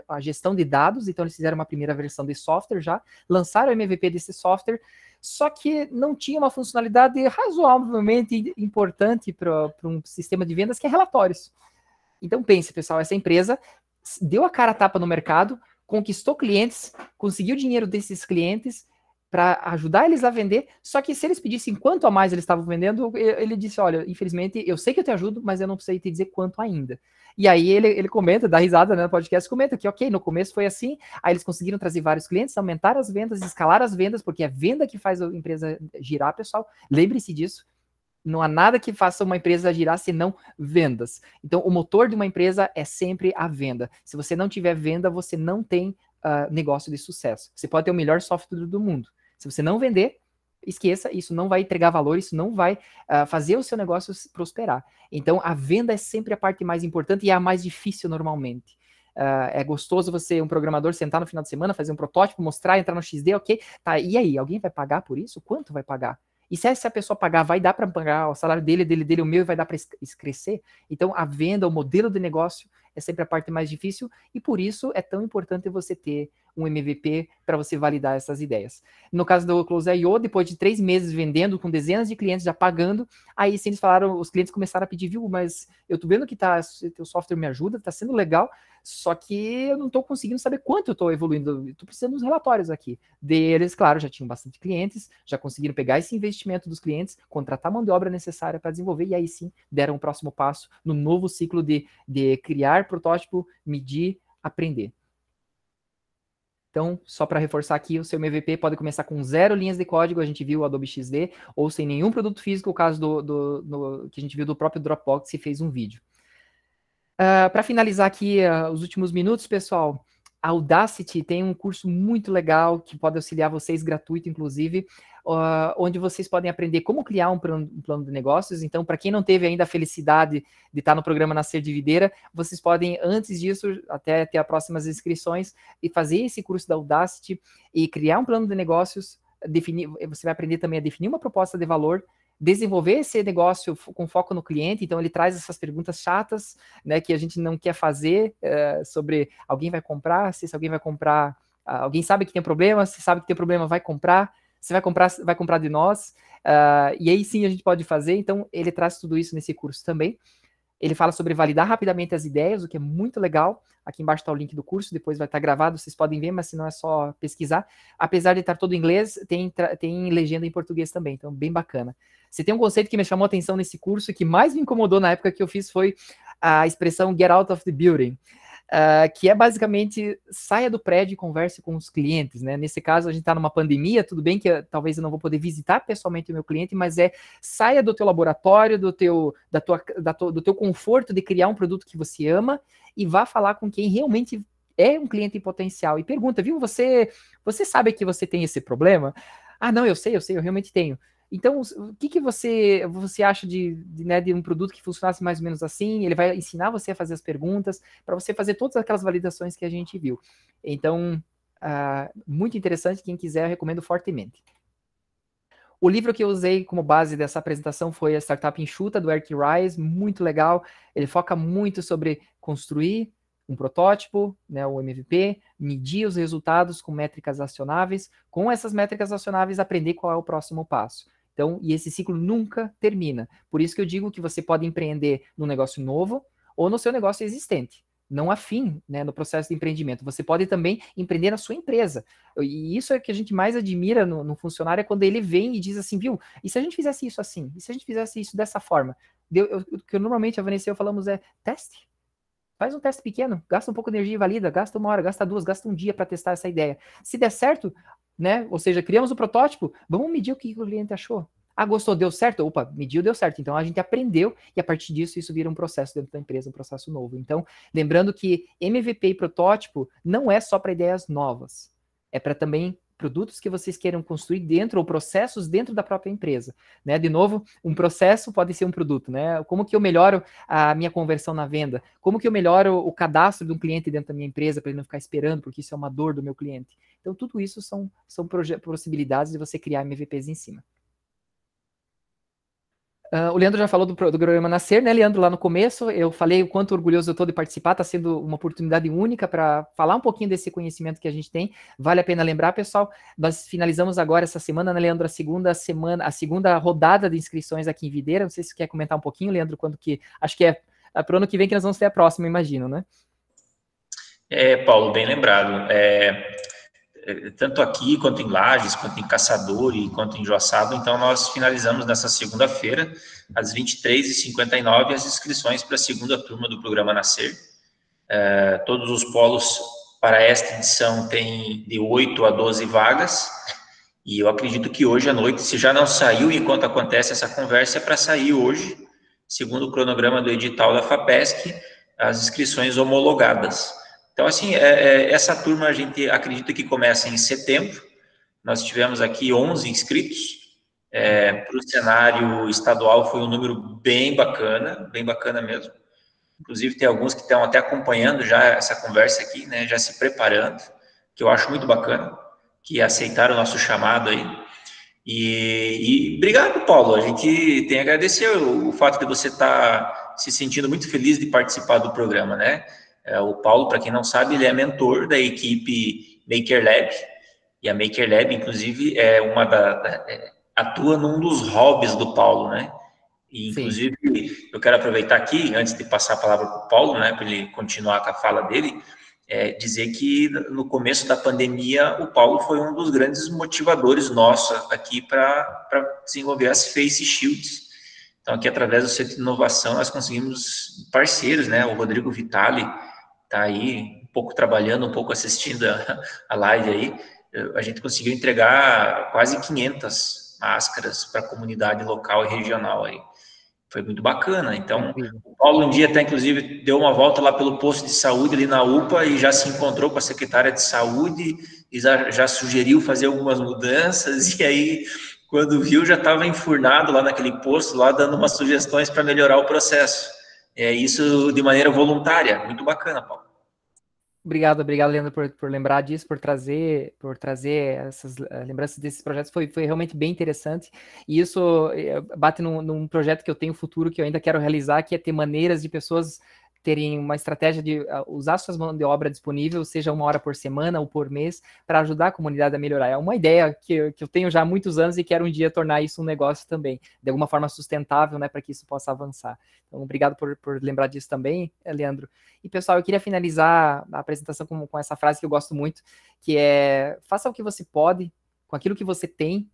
a gestão de dados, então eles fizeram uma primeira versão de software já, lançaram o MVP desse software, só que não tinha uma funcionalidade razoavelmente importante para um sistema de vendas, que é relatórios. Então pense, pessoal, essa empresa deu a cara a tapa no mercado, conquistou clientes, conseguiu dinheiro desses clientes, para ajudar eles a vender, só que se eles pedissem quanto a mais eles estavam vendendo, ele disse, olha, infelizmente, eu sei que eu te ajudo, mas eu não sei te dizer quanto ainda. E aí ele comenta, dá risada, né, no podcast, comenta que, ok, no começo foi assim, aí eles conseguiram trazer vários clientes, aumentar as vendas, escalar as vendas, porque é a venda que faz a empresa girar, pessoal, lembre-se disso. Não há nada que faça uma empresa girar senão vendas. Então, o motor de uma empresa é sempre a venda. Se você não tiver venda, você não tem negócio de sucesso. Você pode ter o melhor software do mundo. Se você não vender, esqueça, isso não vai entregar valor, isso não vai fazer o seu negócio prosperar. Então, a venda é sempre a parte mais importante e é a mais difícil normalmente. É gostoso você, um programador, sentar no final de semana, fazer um protótipo, mostrar, entrar no XD, ok, tá, e aí, alguém vai pagar por isso? Quanto vai pagar? E se a pessoa pagar, vai dar para pagar o salário dele, o meu, e vai dar para crescer? Então, a venda, o modelo de negócio é sempre a parte mais difícil e por isso é tão importante você ter um MVP para você validar essas ideias. No caso do Close.io, depois de 3 meses vendendo, com dezenas de clientes já pagando, aí sim eles falaram, os clientes começaram a pedir, viu, mas eu tô vendo que teu software me ajuda, tá sendo legal, só que eu não tô conseguindo saber quanto eu tô evoluindo, eu tô precisando dos relatórios aqui. Deles, claro, já tinham bastante clientes, já conseguiram pegar esse investimento dos clientes, contratar a mão de obra necessária para desenvolver, e aí sim deram o próximo passo no novo ciclo de criar protótipo, medir, aprender. Então, só para reforçar aqui, o seu MVP pode começar com 0 linhas de código, a gente viu o Adobe XD, ou sem nenhum produto físico, o caso que a gente viu do próprio Dropbox, que fez um vídeo. Para finalizar aqui os últimos minutos, pessoal, a Udacity tem um curso muito legal que pode auxiliar vocês, gratuito inclusive, onde vocês podem aprender como criar um plano de negócios. Então, para quem não teve ainda a felicidade de estar no programa Nascer de Videira, vocês podem, antes disso, até ter as próximas inscrições, e fazer esse curso da Udacity e criar um plano de negócios, você vai aprender também a definir uma proposta de valor, desenvolver esse negócio com foco no cliente. Então ele traz essas perguntas chatas, né, que a gente não quer fazer, sobre alguém vai comprar, se alguém vai comprar, alguém sabe que tem problema, se sabe que tem problema, vai comprar, se vai comprar de nós, e aí sim a gente pode fazer. Então ele traz tudo isso nesse curso também. Ele fala sobre validar rapidamente as ideias, o que é muito legal. Aqui embaixo está o link do curso, depois vai estar gravado, vocês podem ver, mas se não é só pesquisar. Apesar de estar todo em inglês, tem legenda em português também, então bem bacana. Se tem um conceito que me chamou a atenção nesse curso, que mais me incomodou na época que eu fiz, foi a expressão get out of the building, que é basicamente saia do prédio e converse com os clientes, né? Nesse caso, a gente está numa pandemia, tudo bem que talvez eu não vou poder visitar pessoalmente o meu cliente, mas saia do teu laboratório, do teu conforto de criar um produto que você ama e vá falar com quem realmente é um cliente em potencial e pergunta, viu, você sabe que você tem esse problema? Ah, não, eu sei, eu realmente tenho. Então, o que você acha de um produto que funcionasse mais ou menos assim? Ele vai ensinar você a fazer as perguntas, para você fazer todas aquelas validações que a gente viu. Então, muito interessante, quem quiser, eu recomendo fortemente. O livro que eu usei como base dessa apresentação foi a Startup Enxuta, do Eric Ries, muito legal. Ele foca muito sobre construir um protótipo, né, o MVP, medir os resultados com métricas acionáveis, com essas métricas acionáveis aprender qual é o próximo passo. Então, e esse ciclo nunca termina. Por isso que eu digo que você pode empreender num negócio novo ou no seu negócio existente. Não há fim, né, no processo de empreendimento. Você pode também empreender na sua empresa. E isso é o que a gente mais admira no funcionário, é quando ele vem e diz assim, viu, e se a gente fizesse isso assim? E se a gente fizesse isso dessa forma? O que eu normalmente, a Vanessa e eu falamos é, teste. Faz um teste pequeno, gasta um pouco de energia e valida, gasta 1 hora, gasta 2, gasta um dia para testar essa ideia. Se der certo, né, ou seja, criamos o protótipo, vamos medir o que o cliente achou. Ah, gostou, deu certo? Opa, mediu, deu certo. Então a gente aprendeu e a partir disso isso vira um processo dentro da empresa, um processo novo. Então, lembrando que MVP e protótipo não é só para ideias novas, é para também produtos que vocês queiram construir dentro, ou processos dentro da própria empresa, né? De novo, um processo pode ser um produto, né? Como que eu melhoro a minha conversão na venda? Como que eu melhoro o cadastro de um cliente dentro da minha empresa para ele não ficar esperando, porque isso é uma dor do meu cliente? Então, tudo isso são possibilidades de você criar MVPs em cima. O Leandro já falou do programa Nascer, né, Leandro? Lá no começo, eu falei o quanto orgulhoso eu estou de participar, está sendo uma oportunidade única para falar um pouquinho desse conhecimento que a gente tem. Vale a pena lembrar, pessoal, nós finalizamos agora essa semana, né, Leandro, a segunda rodada de inscrições aqui em Videira. Não sei se você quer comentar um pouquinho, Leandro, quando que... Acho que é para o ano que vem que nós vamos ter a próxima, imagino, né? Paulo, bem lembrado. tanto aqui, quanto em Lages, quanto em Caçador e quanto em Joaçaba. Então, nós finalizamos nessa segunda-feira, às 23h59, as inscrições para a segunda turma do programa Nascer. Todos os polos para esta edição têm de 8 a 12 vagas, e eu acredito que hoje à noite, se já não saiu enquanto acontece essa conversa, é para sair hoje, segundo o cronograma do edital da FAPESC, as inscrições homologadas. Então, assim, essa turma a gente acredita que começa em setembro. Nós tivemos aqui 11 inscritos. Para o cenário estadual foi um número bem bacana mesmo. Inclusive, tem alguns que estão até acompanhando já essa conversa aqui, né, já se preparando, que eu acho muito bacana, que aceitaram o nosso chamado aí. E obrigado, Paulo. A gente tem a agradecer o fato de você estar se sentindo muito feliz de participar do programa, né? O Paulo, para quem não sabe, ele é mentor da equipe Maker Lab, e a Maker Lab, inclusive, atua num dos hobbies do Paulo, né? E, inclusive, eu quero aproveitar aqui, antes de passar a palavra para o Paulo, né, para ele continuar com a fala dele, dizer que no começo da pandemia, o Paulo foi um dos grandes motivadores nossos aqui para desenvolver as Face Shields. Então, aqui, através do Centro de Inovação, nós conseguimos parceiros, né? O Rodrigo Vitali está aí, um pouco trabalhando, um pouco assistindo a live aí. A gente conseguiu entregar quase 500 máscaras para a comunidade local e regional aí. Foi muito bacana. Então, o Paulo um dia até, inclusive, deu uma volta lá pelo posto de saúde ali na UPA e já se encontrou com a secretária de saúde e já sugeriu fazer algumas mudanças, e aí, quando viu, já estava enfurnado lá naquele posto, lá dando umas sugestões para melhorar o processo. Isso de maneira voluntária. Muito bacana, Paulo. Obrigado, Leandro, por lembrar disso, por trazer essas lembranças desses projetos. Foi realmente bem interessante. E isso bate num projeto que eu tenho futuro, que eu ainda quero realizar, que é ter maneiras de pessoas terem uma estratégia de usar suas mãos de obra disponível, seja 1 hora por semana ou por mês, para ajudar a comunidade a melhorar. É uma ideia que eu tenho já há muitos anos e quero um dia tornar isso um negócio também, de alguma forma sustentável, né, para que isso possa avançar. Então, obrigado por lembrar disso também, Leandro. E, pessoal, eu queria finalizar a apresentação com essa frase que eu gosto muito, que é: faça o que você pode, com aquilo que você tem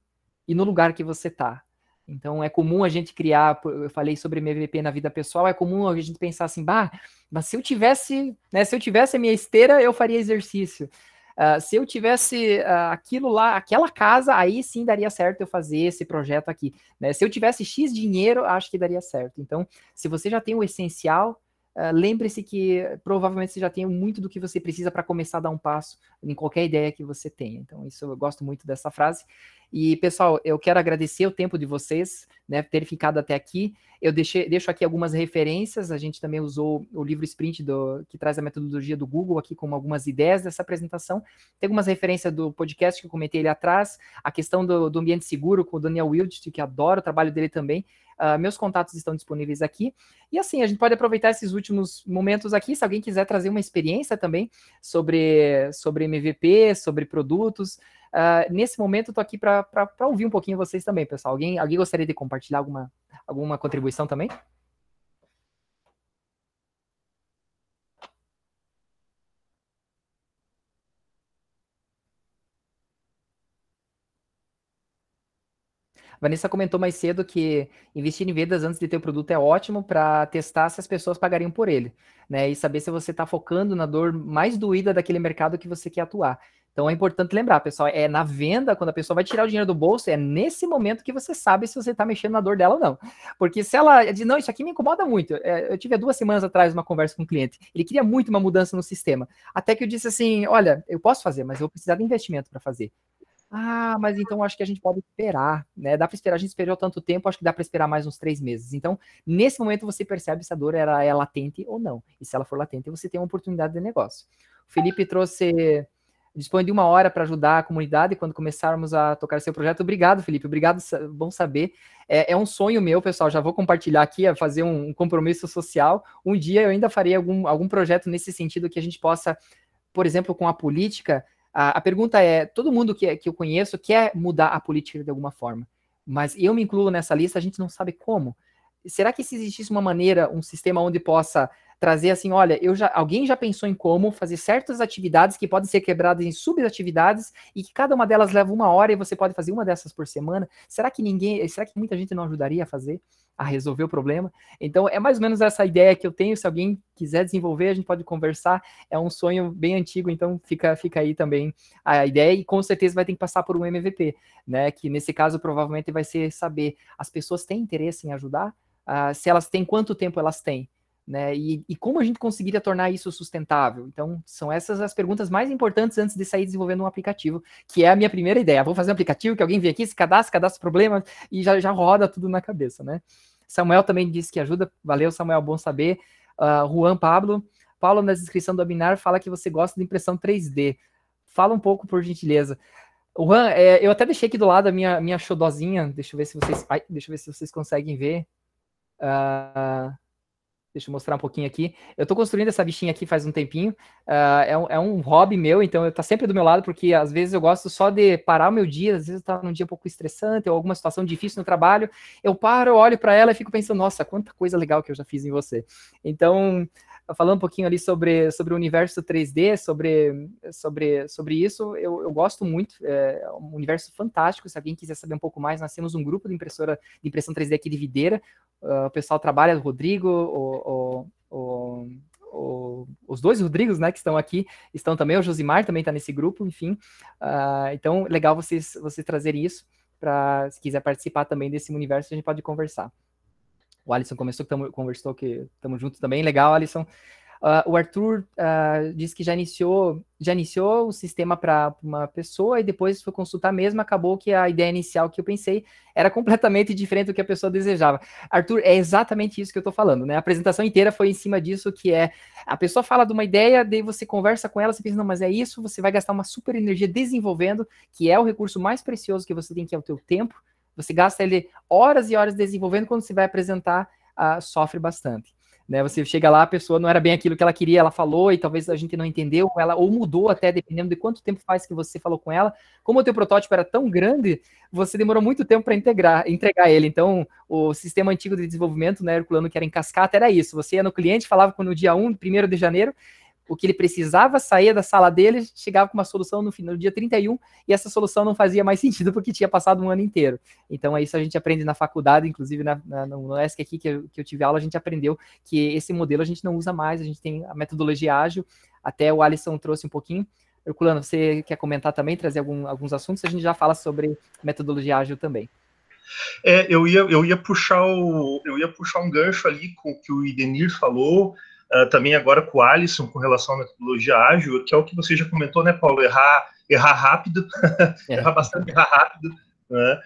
e no lugar que você está. Então, é comum a gente criar, eu falei sobre MVP na vida pessoal, é comum a gente pensar assim, mas se eu tivesse a minha esteira, eu faria exercício. Se eu tivesse aquilo lá, aquela casa, aí sim daria certo eu fazer esse projeto aqui. Né? Se eu tivesse X dinheiro, acho que daria certo. Então, se você já tem o essencial, lembre-se que provavelmente você já tem muito do que você precisa para começar a dar um passo em qualquer ideia que você tenha. Então, isso eu gosto muito dessa frase. E, pessoal, eu quero agradecer o tempo de vocês, né, ter ficado até aqui. Eu deixo aqui algumas referências. A gente também usou o livro Sprint, que traz a metodologia do Google aqui com algumas ideias dessa apresentação. Tem algumas referências do podcast que eu comentei ali atrás. A questão do ambiente seguro com o Daniel Wildt, que adoro o trabalho dele também. Meus contatos estão disponíveis aqui. E assim, a gente pode aproveitar esses últimos momentos aqui, se alguém quiser trazer uma experiência também sobre MVP, sobre produtos. Nesse momento, eu estou aqui para ouvir um pouquinho vocês também, pessoal. Alguém gostaria de compartilhar alguma contribuição também? Vanessa comentou mais cedo que investir em vendas antes de ter o produto é ótimo para testar se as pessoas pagariam por ele, né? E saber se você está focando na dor mais doída daquele mercado que você quer atuar. Então é importante lembrar, pessoal, é na venda, quando a pessoa vai tirar o dinheiro do bolso, é nesse momento que você sabe se você está mexendo na dor dela ou não. Porque se ela diz, não, isso aqui me incomoda muito. Eu tive há 2 semanas atrás uma conversa com um cliente, ele queria muito uma mudança no sistema. Até que eu disse assim, olha, eu posso fazer, mas eu vou precisar de investimento para fazer. Mas então acho que a gente pode esperar, né? Dá para esperar, a gente esperou tanto tempo, acho que dá para esperar mais uns 3 meses. Então, nesse momento você percebe se a dor é latente ou não. E se ela for latente, você tem uma oportunidade de negócio. O Felipe dispõe de 1 hora para ajudar a comunidade quando começarmos a tocar seu projeto. Obrigado, Felipe. Obrigado, bom saber. É um sonho meu, pessoal. Já vou compartilhar aqui, fazer um compromisso social. Um dia eu ainda farei algum projeto nesse sentido que a gente possa, por exemplo, com a política. A pergunta é, todo mundo que eu conheço quer mudar a política de alguma forma, mas eu me incluo nessa lista, a gente não sabe como. será que se existisse uma maneira, um sistema onde possa trazer assim, olha, alguém já pensou em como fazer certas atividades que podem ser quebradas em subatividades e que cada uma delas leva 1 hora e você pode fazer uma dessas por semana? Será que muita gente não ajudaria a resolver o problema? Então, é mais ou menos essa ideia que eu tenho. Se alguém quiser desenvolver, a gente pode conversar. É um sonho bem antigo, então fica aí também a ideia, e com certeza vai ter que passar por um MVP, né? Que nesse caso provavelmente vai ser saber, as pessoas têm interesse em ajudar? Se elas têm, quanto tempo elas têm? Né? E como a gente conseguiria tornar isso sustentável? Então, são essas as perguntas mais importantes antes de sair desenvolvendo um aplicativo, que é a minha primeira ideia. Vou fazer um aplicativo que alguém vem aqui, se cadastra problemas e já roda tudo na cabeça, né? Samuel também disse que ajuda. Valeu, Samuel, bom saber. Juan Paulo, na descrição do webinar, fala que você gosta de impressão 3D. Fala um pouco, por gentileza. Juan, eu até deixei aqui do lado a minha xodozinha. Deixa eu ver se vocês conseguem ver. Deixa eu mostrar um pouquinho aqui. Eu estou construindo essa bichinha aqui faz um tempinho. É um hobby meu, então está sempre do meu lado, porque às vezes eu gosto só de parar o meu dia, às vezes está num dia um pouco estressante ou alguma situação difícil no trabalho. Eu paro, olho para ela e fico pensando, nossa, quanta coisa legal que eu já fiz em você. Então, falando um pouquinho ali sobre o universo 3D, sobre isso, eu gosto muito. É um universo fantástico. Se alguém quiser saber um pouco mais, nós temos um grupo de impressão 3D aqui de Videira. O pessoal trabalha, o Rodrigo, os dois Rodrigos, né, que estão aqui, estão também, o Josimar também está nesse grupo, enfim. Então, legal vocês trazerem isso, para se quiser participar também desse universo, a gente pode conversar. O Alisson conversou que estamos juntos também, legal, Alisson. O Arthur disse que já iniciou o sistema para uma pessoa e depois foi consultar mesmo, acabou que a ideia inicial que eu pensei era completamente diferente do que a pessoa desejava. Arthur, é exatamente isso que eu estou falando, né? A apresentação inteira foi em cima disso, que é, a pessoa fala de uma ideia, daí você conversa com ela, você pensa, não, mas é isso, você vai gastar uma super energia desenvolvendo, que é o recurso mais precioso que você tem, que é o teu tempo. Você gasta ele horas e horas desenvolvendo, quando você vai apresentar, sofre bastante. Né, você chega lá, a pessoa não era bem aquilo que ela queria, ela falou e talvez a gente não entendeu, ou mudou até, dependendo de quanto tempo faz que você falou com ela. Como o teu protótipo era tão grande, você demorou muito tempo para entregar ele. Então, o sistema antigo de desenvolvimento, né, Herculano, que era em cascata, era isso. Você ia no cliente, falava no dia 1º de janeiro, o que ele precisava, saía da sala dele, chegava com uma solução no dia 31, e essa solução não fazia mais sentido porque tinha passado um ano inteiro. Então, isso a gente aprende na faculdade, inclusive no ESC aqui que eu tive aula, a gente aprendeu que esse modelo a gente não usa mais, a gente tem a metodologia ágil, até o Alisson trouxe um pouquinho. Herculano, você quer comentar também, trazer alguns assuntos? A gente já fala sobre metodologia ágil também. Eu ia puxar um gancho ali com o que o Idenir falou, também agora com o Alisson, com relação à metodologia ágil, que é o que você já comentou, né, Paulo? Errar rápido, errar rápido, né?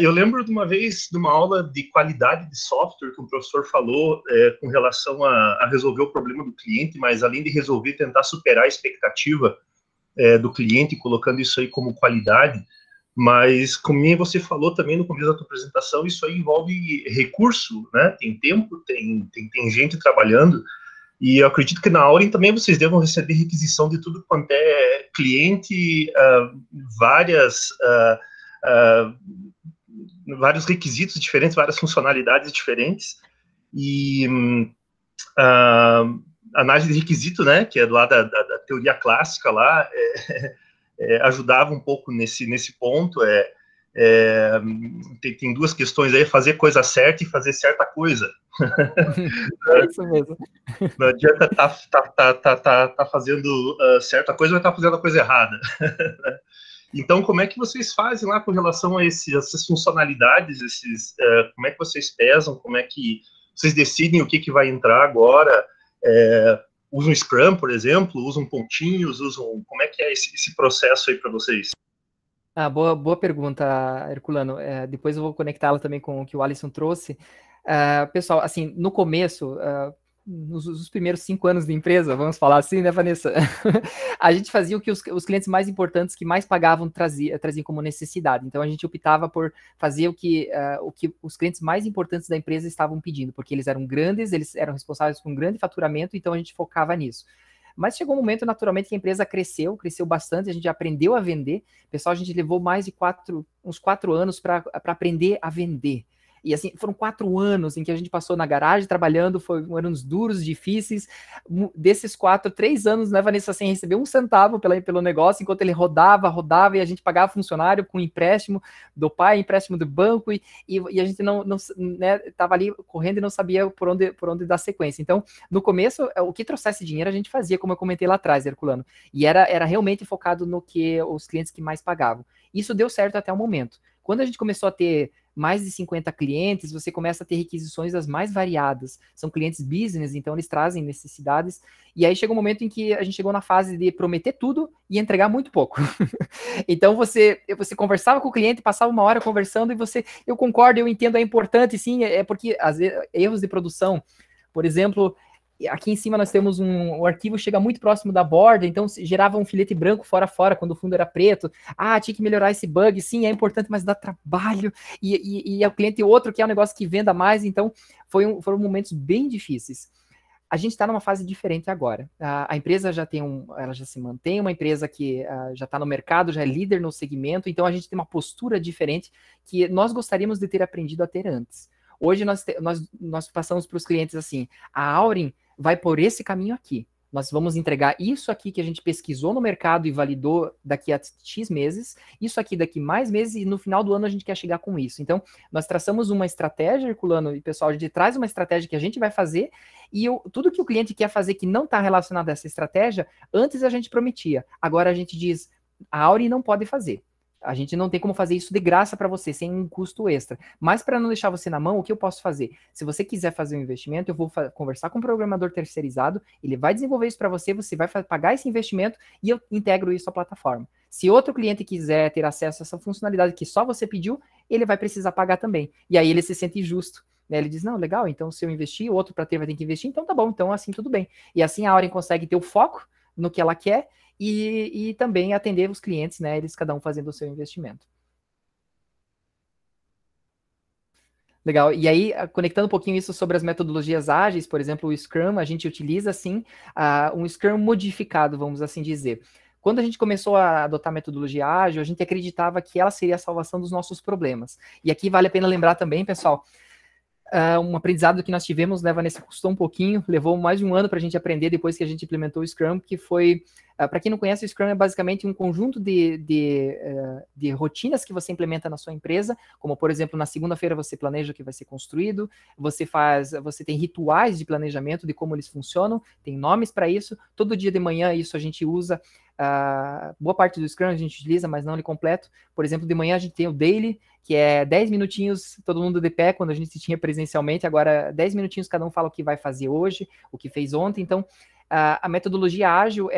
Eu lembro de uma vez, de uma aula de qualidade de software, que um professor falou com relação a resolver o problema do cliente, mas além de resolver, tentar superar a expectativa do cliente, colocando isso aí como qualidade. Mas, como você falou também no começo da tua apresentação, isso aí envolve recurso, né? Tem tempo, tem gente trabalhando, e eu acredito que na Auren também vocês devam receber requisição de tudo quanto é cliente, vários requisitos diferentes, várias funcionalidades diferentes, e análise de requisito, né, que é do lado da teoria clássica lá, ajudava um pouco nesse ponto. Tem duas questões aí: fazer coisa certa e fazer certa coisa. É isso mesmo. Não adianta tá fazendo certa coisa, mas tá fazendo a coisa errada. Então, como é que vocês fazem lá com relação a essas funcionalidades, como é que vocês pesam, como é que vocês decidem o que vai entrar agora? Usam Scrum, por exemplo? Usam pontinhos? Como é que é esse processo aí para vocês? Boa pergunta, Herculano. Depois eu vou conectá-la também com o que o Alisson trouxe. Pessoal, assim, no começo, nos primeiros 5 anos de empresa, vamos falar assim, né, Vanessa? A gente fazia o que os clientes mais importantes, que mais pagavam, traziam como necessidade. Então, a gente optava por fazer o que os clientes mais importantes da empresa estavam pedindo, porque eles eram grandes, eles eram responsáveis por um grande faturamento, então a gente focava nisso. Mas chegou um momento, naturalmente, que a empresa cresceu bastante, a gente aprendeu a vender. Pessoal, a gente levou mais de uns 4 anos para aprender a vender. E assim, foram 4 anos em que a gente passou na garagem trabalhando, foram anos duros, difíceis. Desses 4, 3 anos, né, Vanessa, sem receber um centavo pelo negócio, enquanto ele rodava, e a gente pagava funcionário com empréstimo do pai, empréstimo do banco, e a gente não né, tava ali correndo e não sabia por onde dar sequência. Então, no começo, o que trouxesse dinheiro a gente fazia, como eu comentei lá atrás, Herculano. E era realmente focado no que os clientes que mais pagavam. Isso deu certo até o momento. Quando a gente começou a ter mais de 50 clientes, você começa a ter requisições das mais variadas. São clientes business, então eles trazem necessidades. E aí chega um momento em que a gente chegou na fase de prometer tudo e entregar muito pouco. Então você conversava com o cliente, passava 1 hora conversando e eu concordo, eu entendo, é importante, sim, é porque às vezes, erros de produção, por exemplo, aqui em cima nós temos o arquivo chega muito próximo da borda, então gerava um filete branco fora quando o fundo era preto. Tinha que melhorar esse bug. Sim, é importante, mas dá trabalho. E o cliente outro quer um negócio que venda mais, então foram momentos bem difíceis. A gente está numa fase diferente agora. A empresa ela já se mantém, uma empresa que já está no mercado, já é líder no segmento, então a gente tem uma postura diferente que nós gostaríamos de ter aprendido a ter antes. Hoje nós passamos para os clientes assim, a Auren vai por esse caminho aqui. Nós vamos entregar isso aqui que a gente pesquisou no mercado e validou daqui a X meses, isso aqui daqui mais meses, e no final do ano a gente quer chegar com isso. Então, nós traçamos uma estratégia, Herculano e pessoal, a gente traz uma estratégia que a gente vai fazer, e tudo que o cliente quer fazer que não está relacionado a essa estratégia, antes a gente prometia. Agora a gente diz, a Auren não pode fazer. A gente não tem como fazer isso de graça para você, sem um custo extra. Mas para não deixar você na mão, o que eu posso fazer? Se você quiser fazer um investimento, eu vou conversar com um programador terceirizado, ele vai desenvolver isso para você, você vai pagar esse investimento e eu integro isso à plataforma. Se outro cliente quiser ter acesso a essa funcionalidade que só você pediu, ele vai precisar pagar também. E aí ele se sente justo. Né? Ele diz, não, legal, então se eu investir, o outro para ter vai ter que investir, então tá bom, então assim tudo bem. E assim a Auren consegue ter o foco no que ela quer, e também atender os clientes, né? Eles cada um fazendo o seu investimento. Legal. E aí, conectando um pouquinho isso sobre as metodologias ágeis, por exemplo, o Scrum, a gente utiliza, sim, um Scrum modificado, vamos assim dizer. Quando a gente começou a adotar a metodologia ágil, a gente acreditava que ela seria a salvação dos nossos problemas. E aqui vale a pena lembrar também, pessoal, um aprendizado que nós tivemos, né, Vanessa, custou um pouquinho, levou mais de 1 ano para a gente aprender depois que a gente implementou o Scrum, que foi, para quem não conhece, o Scrum é basicamente um conjunto de rotinas que você implementa na sua empresa, como, por exemplo, na segunda-feira você planeja o que vai ser construído, você tem rituais de planejamento de como eles funcionam, tem nomes para isso, todo dia de manhã isso a gente usa. Boa parte do Scrum a gente utiliza, mas não ele completo. Por exemplo, de manhã a gente tem o Daily, que é 10 minutinhos, todo mundo de pé, quando a gente tinha presencialmente, agora 10 minutinhos cada um fala o que vai fazer hoje, o que fez ontem. Então, a metodologia ágil,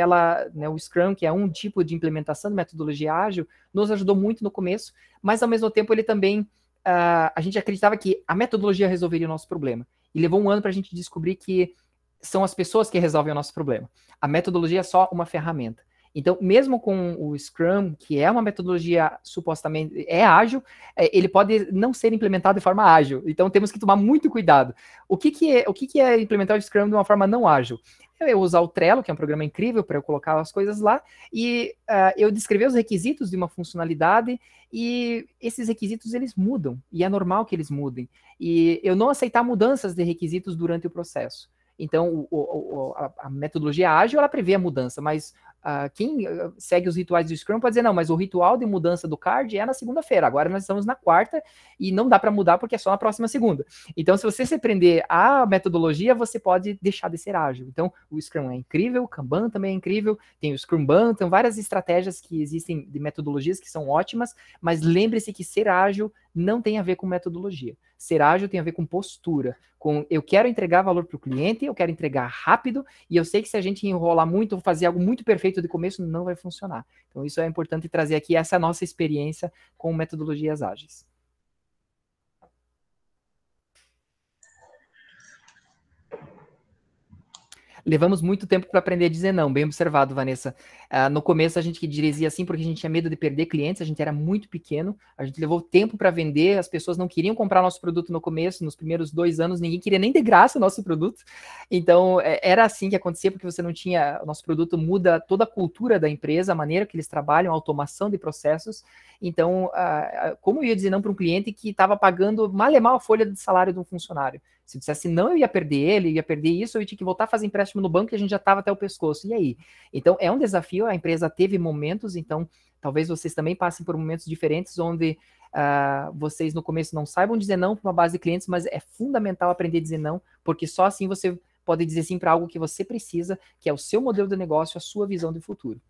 né, o Scrum, que é um tipo de implementação de metodologia ágil, nos ajudou muito no começo, mas ao mesmo tempo ele também, a gente acreditava que a metodologia resolveria o nosso problema. E levou 1 ano para a gente descobrir que são as pessoas que resolvem o nosso problema. A metodologia é só uma ferramenta. Então, mesmo com o Scrum, que é uma metodologia supostamente ágil, ele pode não ser implementado de forma ágil. Então, temos que tomar muito cuidado. O que é implementar o Scrum de uma forma não ágil? Eu usar o Trello, que é um programa incrível para eu colocar as coisas lá, e eu descrever os requisitos de uma funcionalidade, e esses requisitos, eles mudam, e é normal que eles mudem. E eu não aceitar mudanças de requisitos durante o processo. Então, a metodologia ágil, ela prevê a mudança, mas quem segue os rituais do Scrum pode dizer, não, mas o ritual de mudança do card é na segunda-feira, agora nós estamos na quarta e não dá para mudar porque é só na próxima segunda. Então, se você se aprender a metodologia, você pode deixar de ser ágil. Então, o Scrum é incrível, o Kanban também é incrível, tem o Scrumban, tem várias estratégias que existem de metodologias que são ótimas, mas lembre-se que ser ágil não tem a ver com metodologia. Ser ágil tem a ver com postura, com eu quero entregar valor para o cliente, eu quero entregar rápido, e eu sei que se a gente enrolar muito, ou fazer algo muito perfeito de começo, não vai funcionar. Então isso é importante trazer aqui essa nossa experiência com metodologias ágeis. levamos muito tempo para aprender a dizer não, bem observado, Vanessa. No começo a gente dizia assim porque a gente tinha medo de perder clientes, a gente era muito pequeno, a gente levou tempo para vender, as pessoas não queriam comprar nosso produto no começo, nos primeiros 2 anos, ninguém queria nem de graça o nosso produto. Então, era assim que acontecia, porque você não tinha, o nosso produto muda toda a cultura da empresa, a maneira que eles trabalham, a automação de processos. Então, como eu ia dizer não para um cliente que estava pagando mal e mal a folha de salário de um funcionário? Se eu dissesse não, eu ia perder ele, ia perder isso, eu ia ter que voltar a fazer empréstimo no banco e a gente já estava até o pescoço. E aí? Então, é um desafio, a empresa teve momentos, então, talvez vocês também passem por momentos diferentes, onde vocês no começo não saibam dizer não para uma base de clientes, mas é fundamental aprender a dizer não, porque só assim você pode dizer sim para algo que você precisa, que é o seu modelo de negócio, a sua visão de futuro.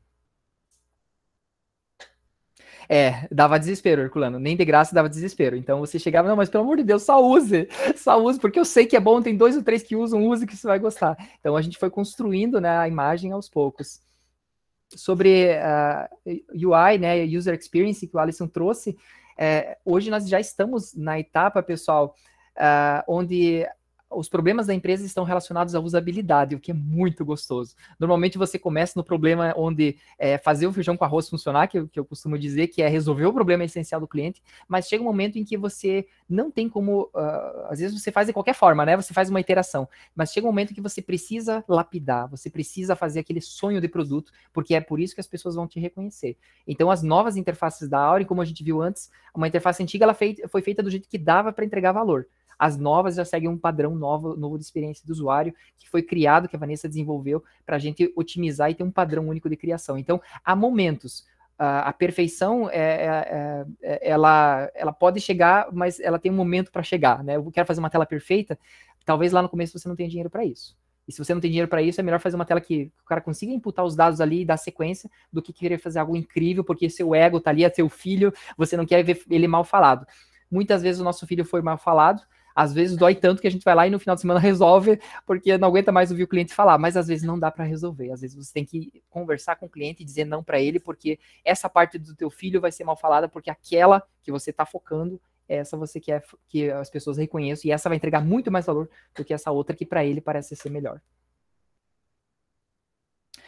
Dava desespero, Herculano. Nem de graça dava desespero. Então você chegava, não, mas pelo amor de Deus, só use, porque eu sei que é bom, tem 2 ou 3 que usam, use que você vai gostar. Então a gente foi construindo, né, a imagem aos poucos. Sobre UI, né, User Experience, que o Alisson trouxe, hoje nós já estamos na etapa, pessoal, onde os problemas da empresa estão relacionados à usabilidade, o que é muito gostoso. Normalmente você começa no problema onde fazer o feijão com arroz funcionar, que eu costumo dizer, que é resolver o problema essencial do cliente, mas chega um momento em que você não tem como, às vezes você faz de qualquer forma, né? Você faz uma iteração, mas chega um momento que você precisa lapidar, você precisa fazer aquele sonho de produto, porque é por isso que as pessoas vão te reconhecer. Então as novas interfaces da Auri, como a gente viu antes, uma interface antiga ela foi feita do jeito que dava para entregar valor. As novas já seguem um padrão novo de experiência do usuário, que foi criado, que a Vanessa desenvolveu, para a gente otimizar e ter um padrão único de criação. Então, há momentos. A perfeição, ela pode chegar, mas ela tem um momento para chegar, né? Eu quero fazer uma tela perfeita, talvez lá no começo você não tenha dinheiro para isso. E se você não tem dinheiro para isso, é melhor fazer uma tela que o cara consiga imputar os dados ali e dar sequência, do que querer fazer algo incrível, porque seu ego tá ali, é seu filho, você não quer ver ele mal falado. Muitas vezes o nosso filho foi mal falado, às vezes dói tanto que a gente vai lá e no final de semana resolve, porque não aguenta mais ouvir o cliente falar, mas às vezes não dá para resolver, às vezes você tem que conversar com o cliente e dizer não para ele, porque essa parte do teu filho vai ser mal falada, porque aquela que você está focando, essa você quer que as pessoas reconheçam, e essa vai entregar muito mais valor do que essa outra que para ele parece ser melhor.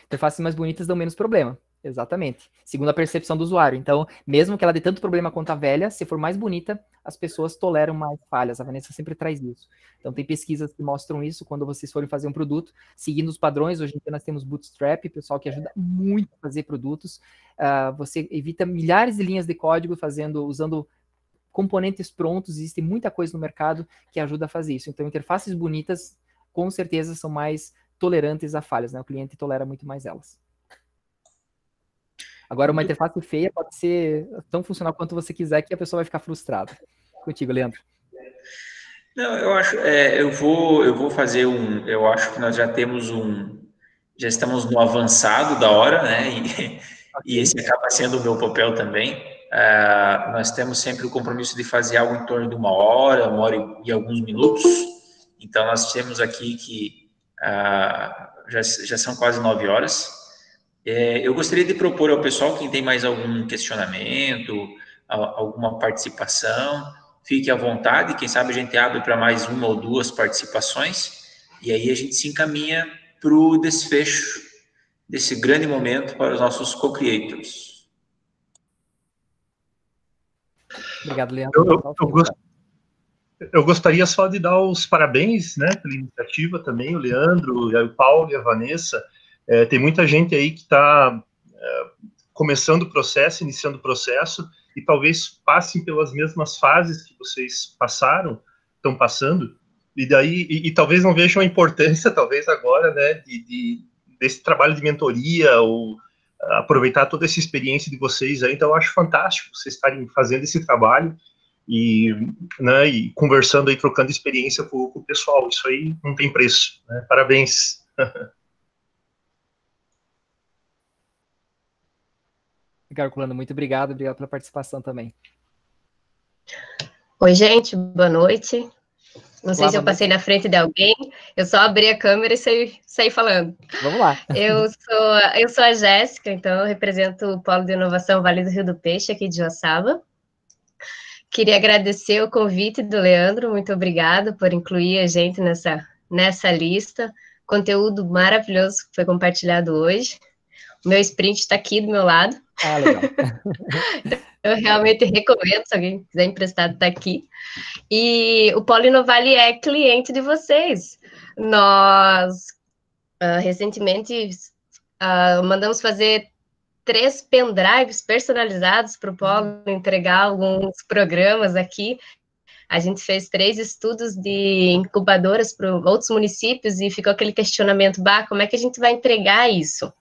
Interfaces mais bonitas dão menos problema. Exatamente. Segundo a percepção do usuário. Então, mesmo que ela dê tanto problema quanto a velha, se for mais bonita, as pessoas toleram mais falhas. A Vanessa sempre traz isso. Então, tem pesquisas que mostram isso quando vocês forem fazer um produto, seguindo os padrões. Hoje em dia nós temos Bootstrap, pessoal que ajuda muito a fazer produtos. Você evita milhares de linhas de código usando componentes prontos. Existe muita coisa no mercado que ajuda a fazer isso. Então, interfaces bonitas, com certeza, são mais tolerantes a falhas, né? O cliente tolera muito mais elas. Agora, uma interface feia pode ser tão funcional quanto você quiser, que a pessoa vai ficar frustrada. Contigo, Leandro. Não, eu acho, eu vou fazer eu acho que nós já estamos no avançado da hora, né, e esse acaba sendo o meu papel também. Nós temos sempre o compromisso de fazer algo em torno de uma hora e alguns minutos, então nós temos aqui que já são quase 9 horas. Eu gostaria de propor ao pessoal, quem tem mais algum questionamento, alguma participação, fique à vontade, quem sabe a gente abre para mais 1 ou 2 participações, e aí a gente se encaminha para o desfecho desse grande momento para os nossos co-creators. Obrigado, Leandro. Eu gostaria só de dar os parabéns, né, pela iniciativa também, o Leandro, o Paulo e a Vanessa. Tem muita gente aí que está começando o processo, iniciando o processo, e talvez passem pelas mesmas fases que vocês estão passando, e daí e talvez não vejam a importância, talvez agora, né, desse trabalho de mentoria, ou aproveitar toda essa experiência de vocês aí. Então eu acho fantástico vocês estarem fazendo esse trabalho e conversando aí, trocando experiência com o pessoal. Isso aí não tem preço, né? Parabéns. Herculano, muito obrigado pela participação também. Oi, gente, boa noite. Não sei se eu passei na frente de alguém, eu só abri a câmera e saí falando. Vamos lá. Eu sou a Jéssica, então eu represento o Polo de Inovação Vale do Rio do Peixe, aqui de Joaçaba. Queria agradecer o convite do Leandro, muito obrigado por incluir a gente nessa lista. conteúdo maravilhoso que foi compartilhado hoje. O meu sprint está aqui do meu lado. Ah, legal. Eu realmente recomendo, se alguém quiser emprestado, está aqui. E o Polo Inovale é cliente de vocês. Nós, recentemente, mandamos fazer 3 pendrives personalizados para o Polo entregar alguns programas aqui. A gente fez 3 estudos de incubadoras para outros municípios e ficou aquele questionamento, como é que a gente vai entregar isso?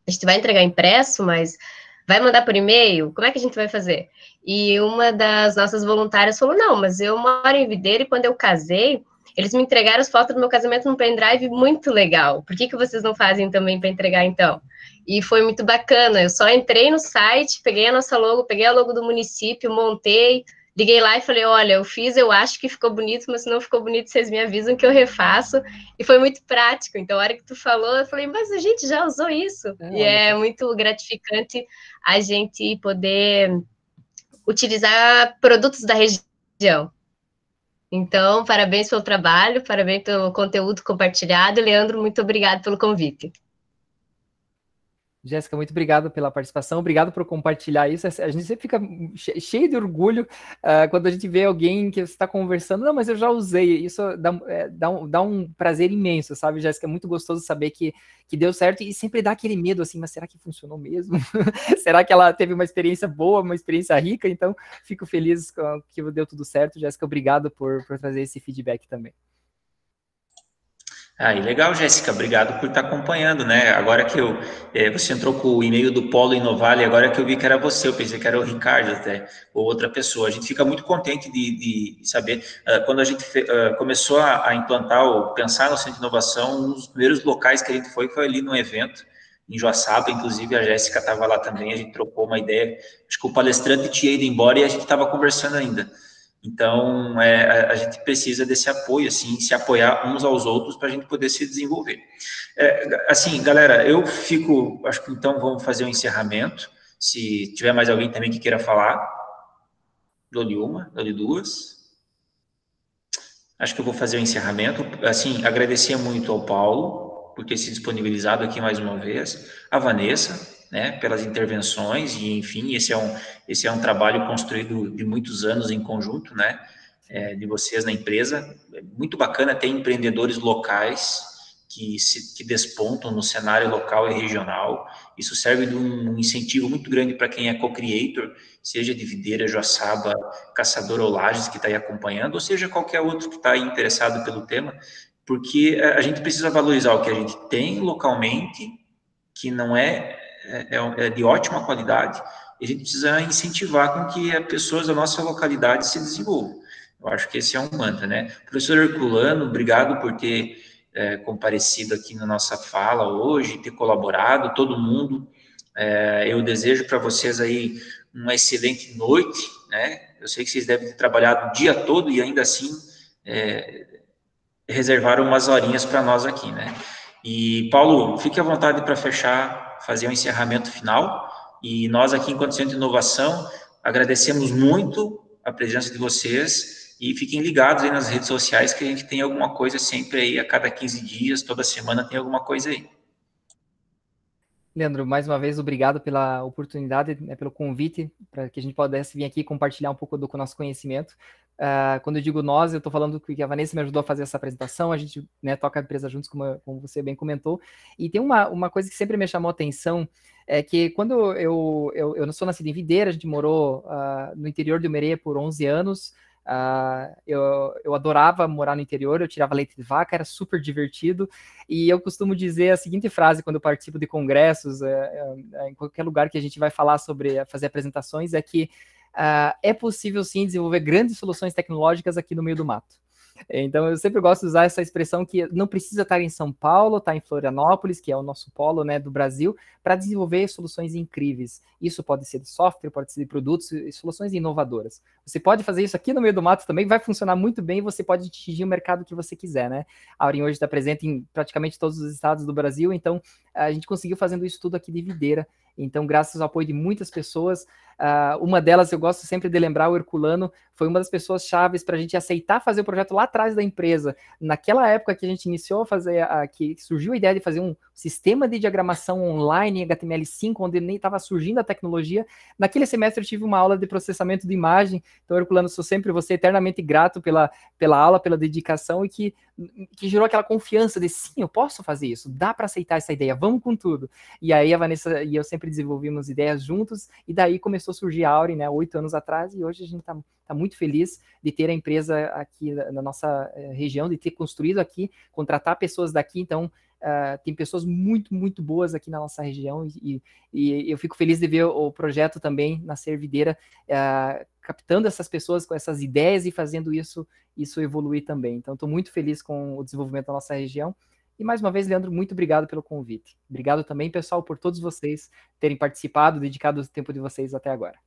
A gente vai entregar impresso, mas vai mandar por e-mail? Como é que a gente vai fazer? E uma das nossas voluntárias falou, não, mas eu moro em Videira e quando eu casei, eles me entregaram as fotos do meu casamento num pendrive muito legal. Por que vocês não fazem também para entregar, então? E foi muito bacana. Eu só entrei no site, peguei a nossa logo, peguei a logo do município, montei, liguei lá e falei, olha, eu fiz, eu acho que ficou bonito, mas se não ficou bonito, vocês me avisam que eu refaço. E foi muito prático. Então, a hora que tu falou, eu falei, mas a gente já usou isso. E é muito gratificante a gente poder utilizar produtos da região. Então, parabéns pelo trabalho, parabéns pelo conteúdo compartilhado. Leandro, muito obrigado pelo convite. Jéssica, muito obrigado pela participação, obrigado por compartilhar isso. A gente sempre fica cheio de orgulho quando a gente vê alguém que você está conversando, não, mas eu já usei, isso dá um prazer imenso, sabe, Jéssica? É muito gostoso saber que deu certo e sempre dá aquele medo assim, mas será que funcionou mesmo? Será que ela teve uma experiência boa, uma experiência rica? Então, fico feliz que deu tudo certo. Jéssica, obrigado por trazer esse feedback também. E legal, Jéssica, obrigado por estar acompanhando, né? Agora que você entrou com o e-mail do Polo Inovale, agora que eu vi que era você, eu pensei que era o Ricardo até, ou outra pessoa. A gente fica muito contente de saber. Quando a gente começou a implantar ou pensar no Centro de Inovação, um dos primeiros locais que a gente foi ali no evento, em Joaçaba, inclusive a Jéssica estava lá também, a gente trocou uma ideia, acho que o palestrante tinha ido embora e a gente estava conversando ainda. Então, a gente precisa desse apoio, assim, se apoiar uns aos outros para a gente poder se desenvolver. Assim, galera, acho que então vamos fazer um encerramento. Se tiver mais alguém também que queira falar, dou-lhe uma, dou-lhe duas. Acho que eu vou fazer o encerramento. Assim, agradecer muito ao Paulo por ter se disponibilizado aqui mais uma vez, a Vanessa, né, pelas intervenções, e enfim, esse é um trabalho construído de muitos anos em conjunto, né, de vocês na empresa. É muito bacana ter empreendedores locais que despontam no cenário local e regional. Isso serve de um incentivo muito grande para quem é co-creator, seja de Videira, Joaçaba, Caçador ou Lages, que está aí acompanhando, ou seja, qualquer outro que está aí interessado pelo tema, porque a gente precisa valorizar o que a gente tem localmente, que não é de ótima qualidade, e a gente precisa incentivar com que as pessoas da nossa localidade se desenvolvam. Eu acho que esse é um mantra, né? Professor Herculano, obrigado por ter comparecido aqui na nossa fala hoje, ter colaborado, todo mundo. Eu desejo para vocês aí uma excelente noite, né? Eu sei que vocês devem ter trabalhado o dia todo e ainda assim reservaram umas horinhas para nós aqui, né? E, Paulo, fique à vontade para fazer um encerramento final. E nós aqui, enquanto Centro de Inovação, agradecemos muito a presença de vocês e fiquem ligados aí nas redes sociais que a gente tem alguma coisa sempre aí, a cada 15 dias, toda semana tem alguma coisa aí. Leandro, mais uma vez, obrigado pela oportunidade, né, pelo convite, para que a gente pudesse vir aqui e compartilhar um pouco do nosso conhecimento. Quando eu digo nós, eu estou falando que a Vanessa me ajudou a fazer essa apresentação, a gente, né, toca a empresa juntos, como você bem comentou, e tem uma coisa que sempre me chamou a atenção, é que quando eu não sou nascido em Videira, a gente morou no interior de Umerê por 11 anos, eu adorava morar no interior, eu tirava leite de vaca, era super divertido, e eu costumo dizer a seguinte frase quando eu participo de congressos, em qualquer lugar que a gente vai falar sobre fazer apresentações, é que é possível sim desenvolver grandes soluções tecnológicas aqui no meio do mato. Então, eu sempre gosto de usar essa expressão que não precisa estar em São Paulo, estar em Florianópolis, que é o nosso polo, né, do Brasil, para desenvolver soluções incríveis. Isso pode ser de software, pode ser de produtos e soluções inovadoras. Você pode fazer isso aqui no meio do mato também, vai funcionar muito bem e você pode atingir o mercado que você quiser, né? A Aurim hoje está presente em praticamente todos os estados do Brasil, então a gente conseguiu fazendo isso tudo aqui de Videira. Então, graças ao apoio de muitas pessoas, Uma delas, eu gosto sempre de lembrar, o Herculano foi uma das pessoas chaves para a gente aceitar fazer o projeto lá atrás da empresa. Naquela época que a gente iniciou a fazer, que surgiu a ideia de fazer um sistema de diagramação online em HTML5, onde nem estava surgindo a tecnologia, naquele semestre eu tive uma aula de processamento de imagem. Então, Herculano, sou sempre você eternamente grato pela aula, pela dedicação, e que gerou aquela confiança de, sim, eu posso fazer isso, dá para aceitar essa ideia, vamos com tudo. E aí a Vanessa e eu sempre desenvolvimos ideias juntos, e daí começou a surgir a Auri, né, 8 anos atrás, e hoje a gente está muito feliz de ter a empresa aqui na nossa região, de ter construído aqui, contratar pessoas daqui. Então, tem pessoas muito, muito boas aqui na nossa região, e eu fico feliz de ver o projeto também na Servideira, captando essas pessoas com essas ideias e fazendo isso evoluir também. Então, estou muito feliz com o desenvolvimento da nossa região. E mais uma vez, Leandro, muito obrigado pelo convite. Obrigado também, pessoal, por todos vocês terem participado, dedicado o tempo de vocês até agora.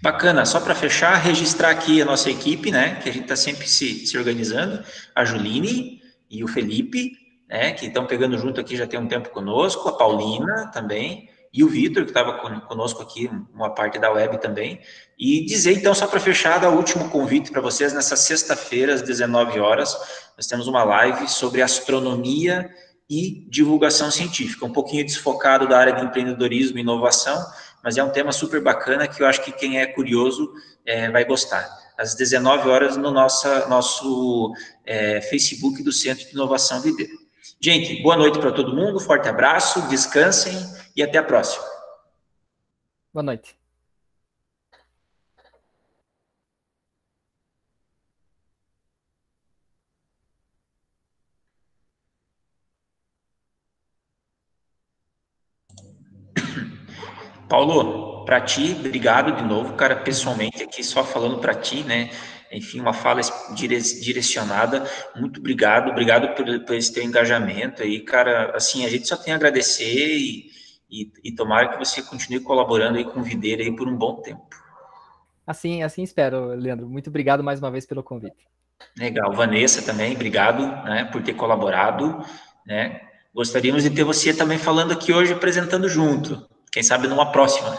Bacana, só para fechar, registrar aqui a nossa equipe, né, que a gente está sempre se organizando, a Juline e o Felipe, né, que estão pegando junto aqui já tem um tempo conosco, a Paulina também, e o Vitor, que estava conosco aqui, uma parte da web também, e dizer então, só para fechar, dar o último convite para vocês, nessa sexta-feira, às 19 horas, nós temos uma live sobre astronomia e divulgação científica, um pouquinho desfocado da área de empreendedorismo e inovação, mas é um tema super bacana que eu acho que quem é curioso vai gostar. Às 19 horas no nosso Facebook do Centro de Inovação Videira. Gente, boa noite para todo mundo, forte abraço, descansem e até a próxima. Boa noite. Paulo, para ti, obrigado de novo, cara, pessoalmente aqui, só falando para ti, né? Enfim, uma fala direcionada. Muito obrigado por esse teu engajamento aí, cara. Assim, a gente só tem a agradecer e tomara que você continue colaborando aí com o Videira aí por um bom tempo. Assim espero, Leandro. Muito obrigado mais uma vez pelo convite. Legal. Vanessa também, obrigado, né, por ter colaborado, né? Gostaríamos de ter você também falando aqui hoje, apresentando junto. Quem sabe numa próxima.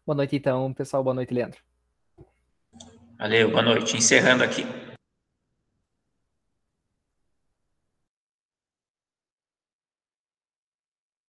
Boa noite, então, pessoal. Boa noite, Leandro. Valeu, boa noite. Encerrando aqui.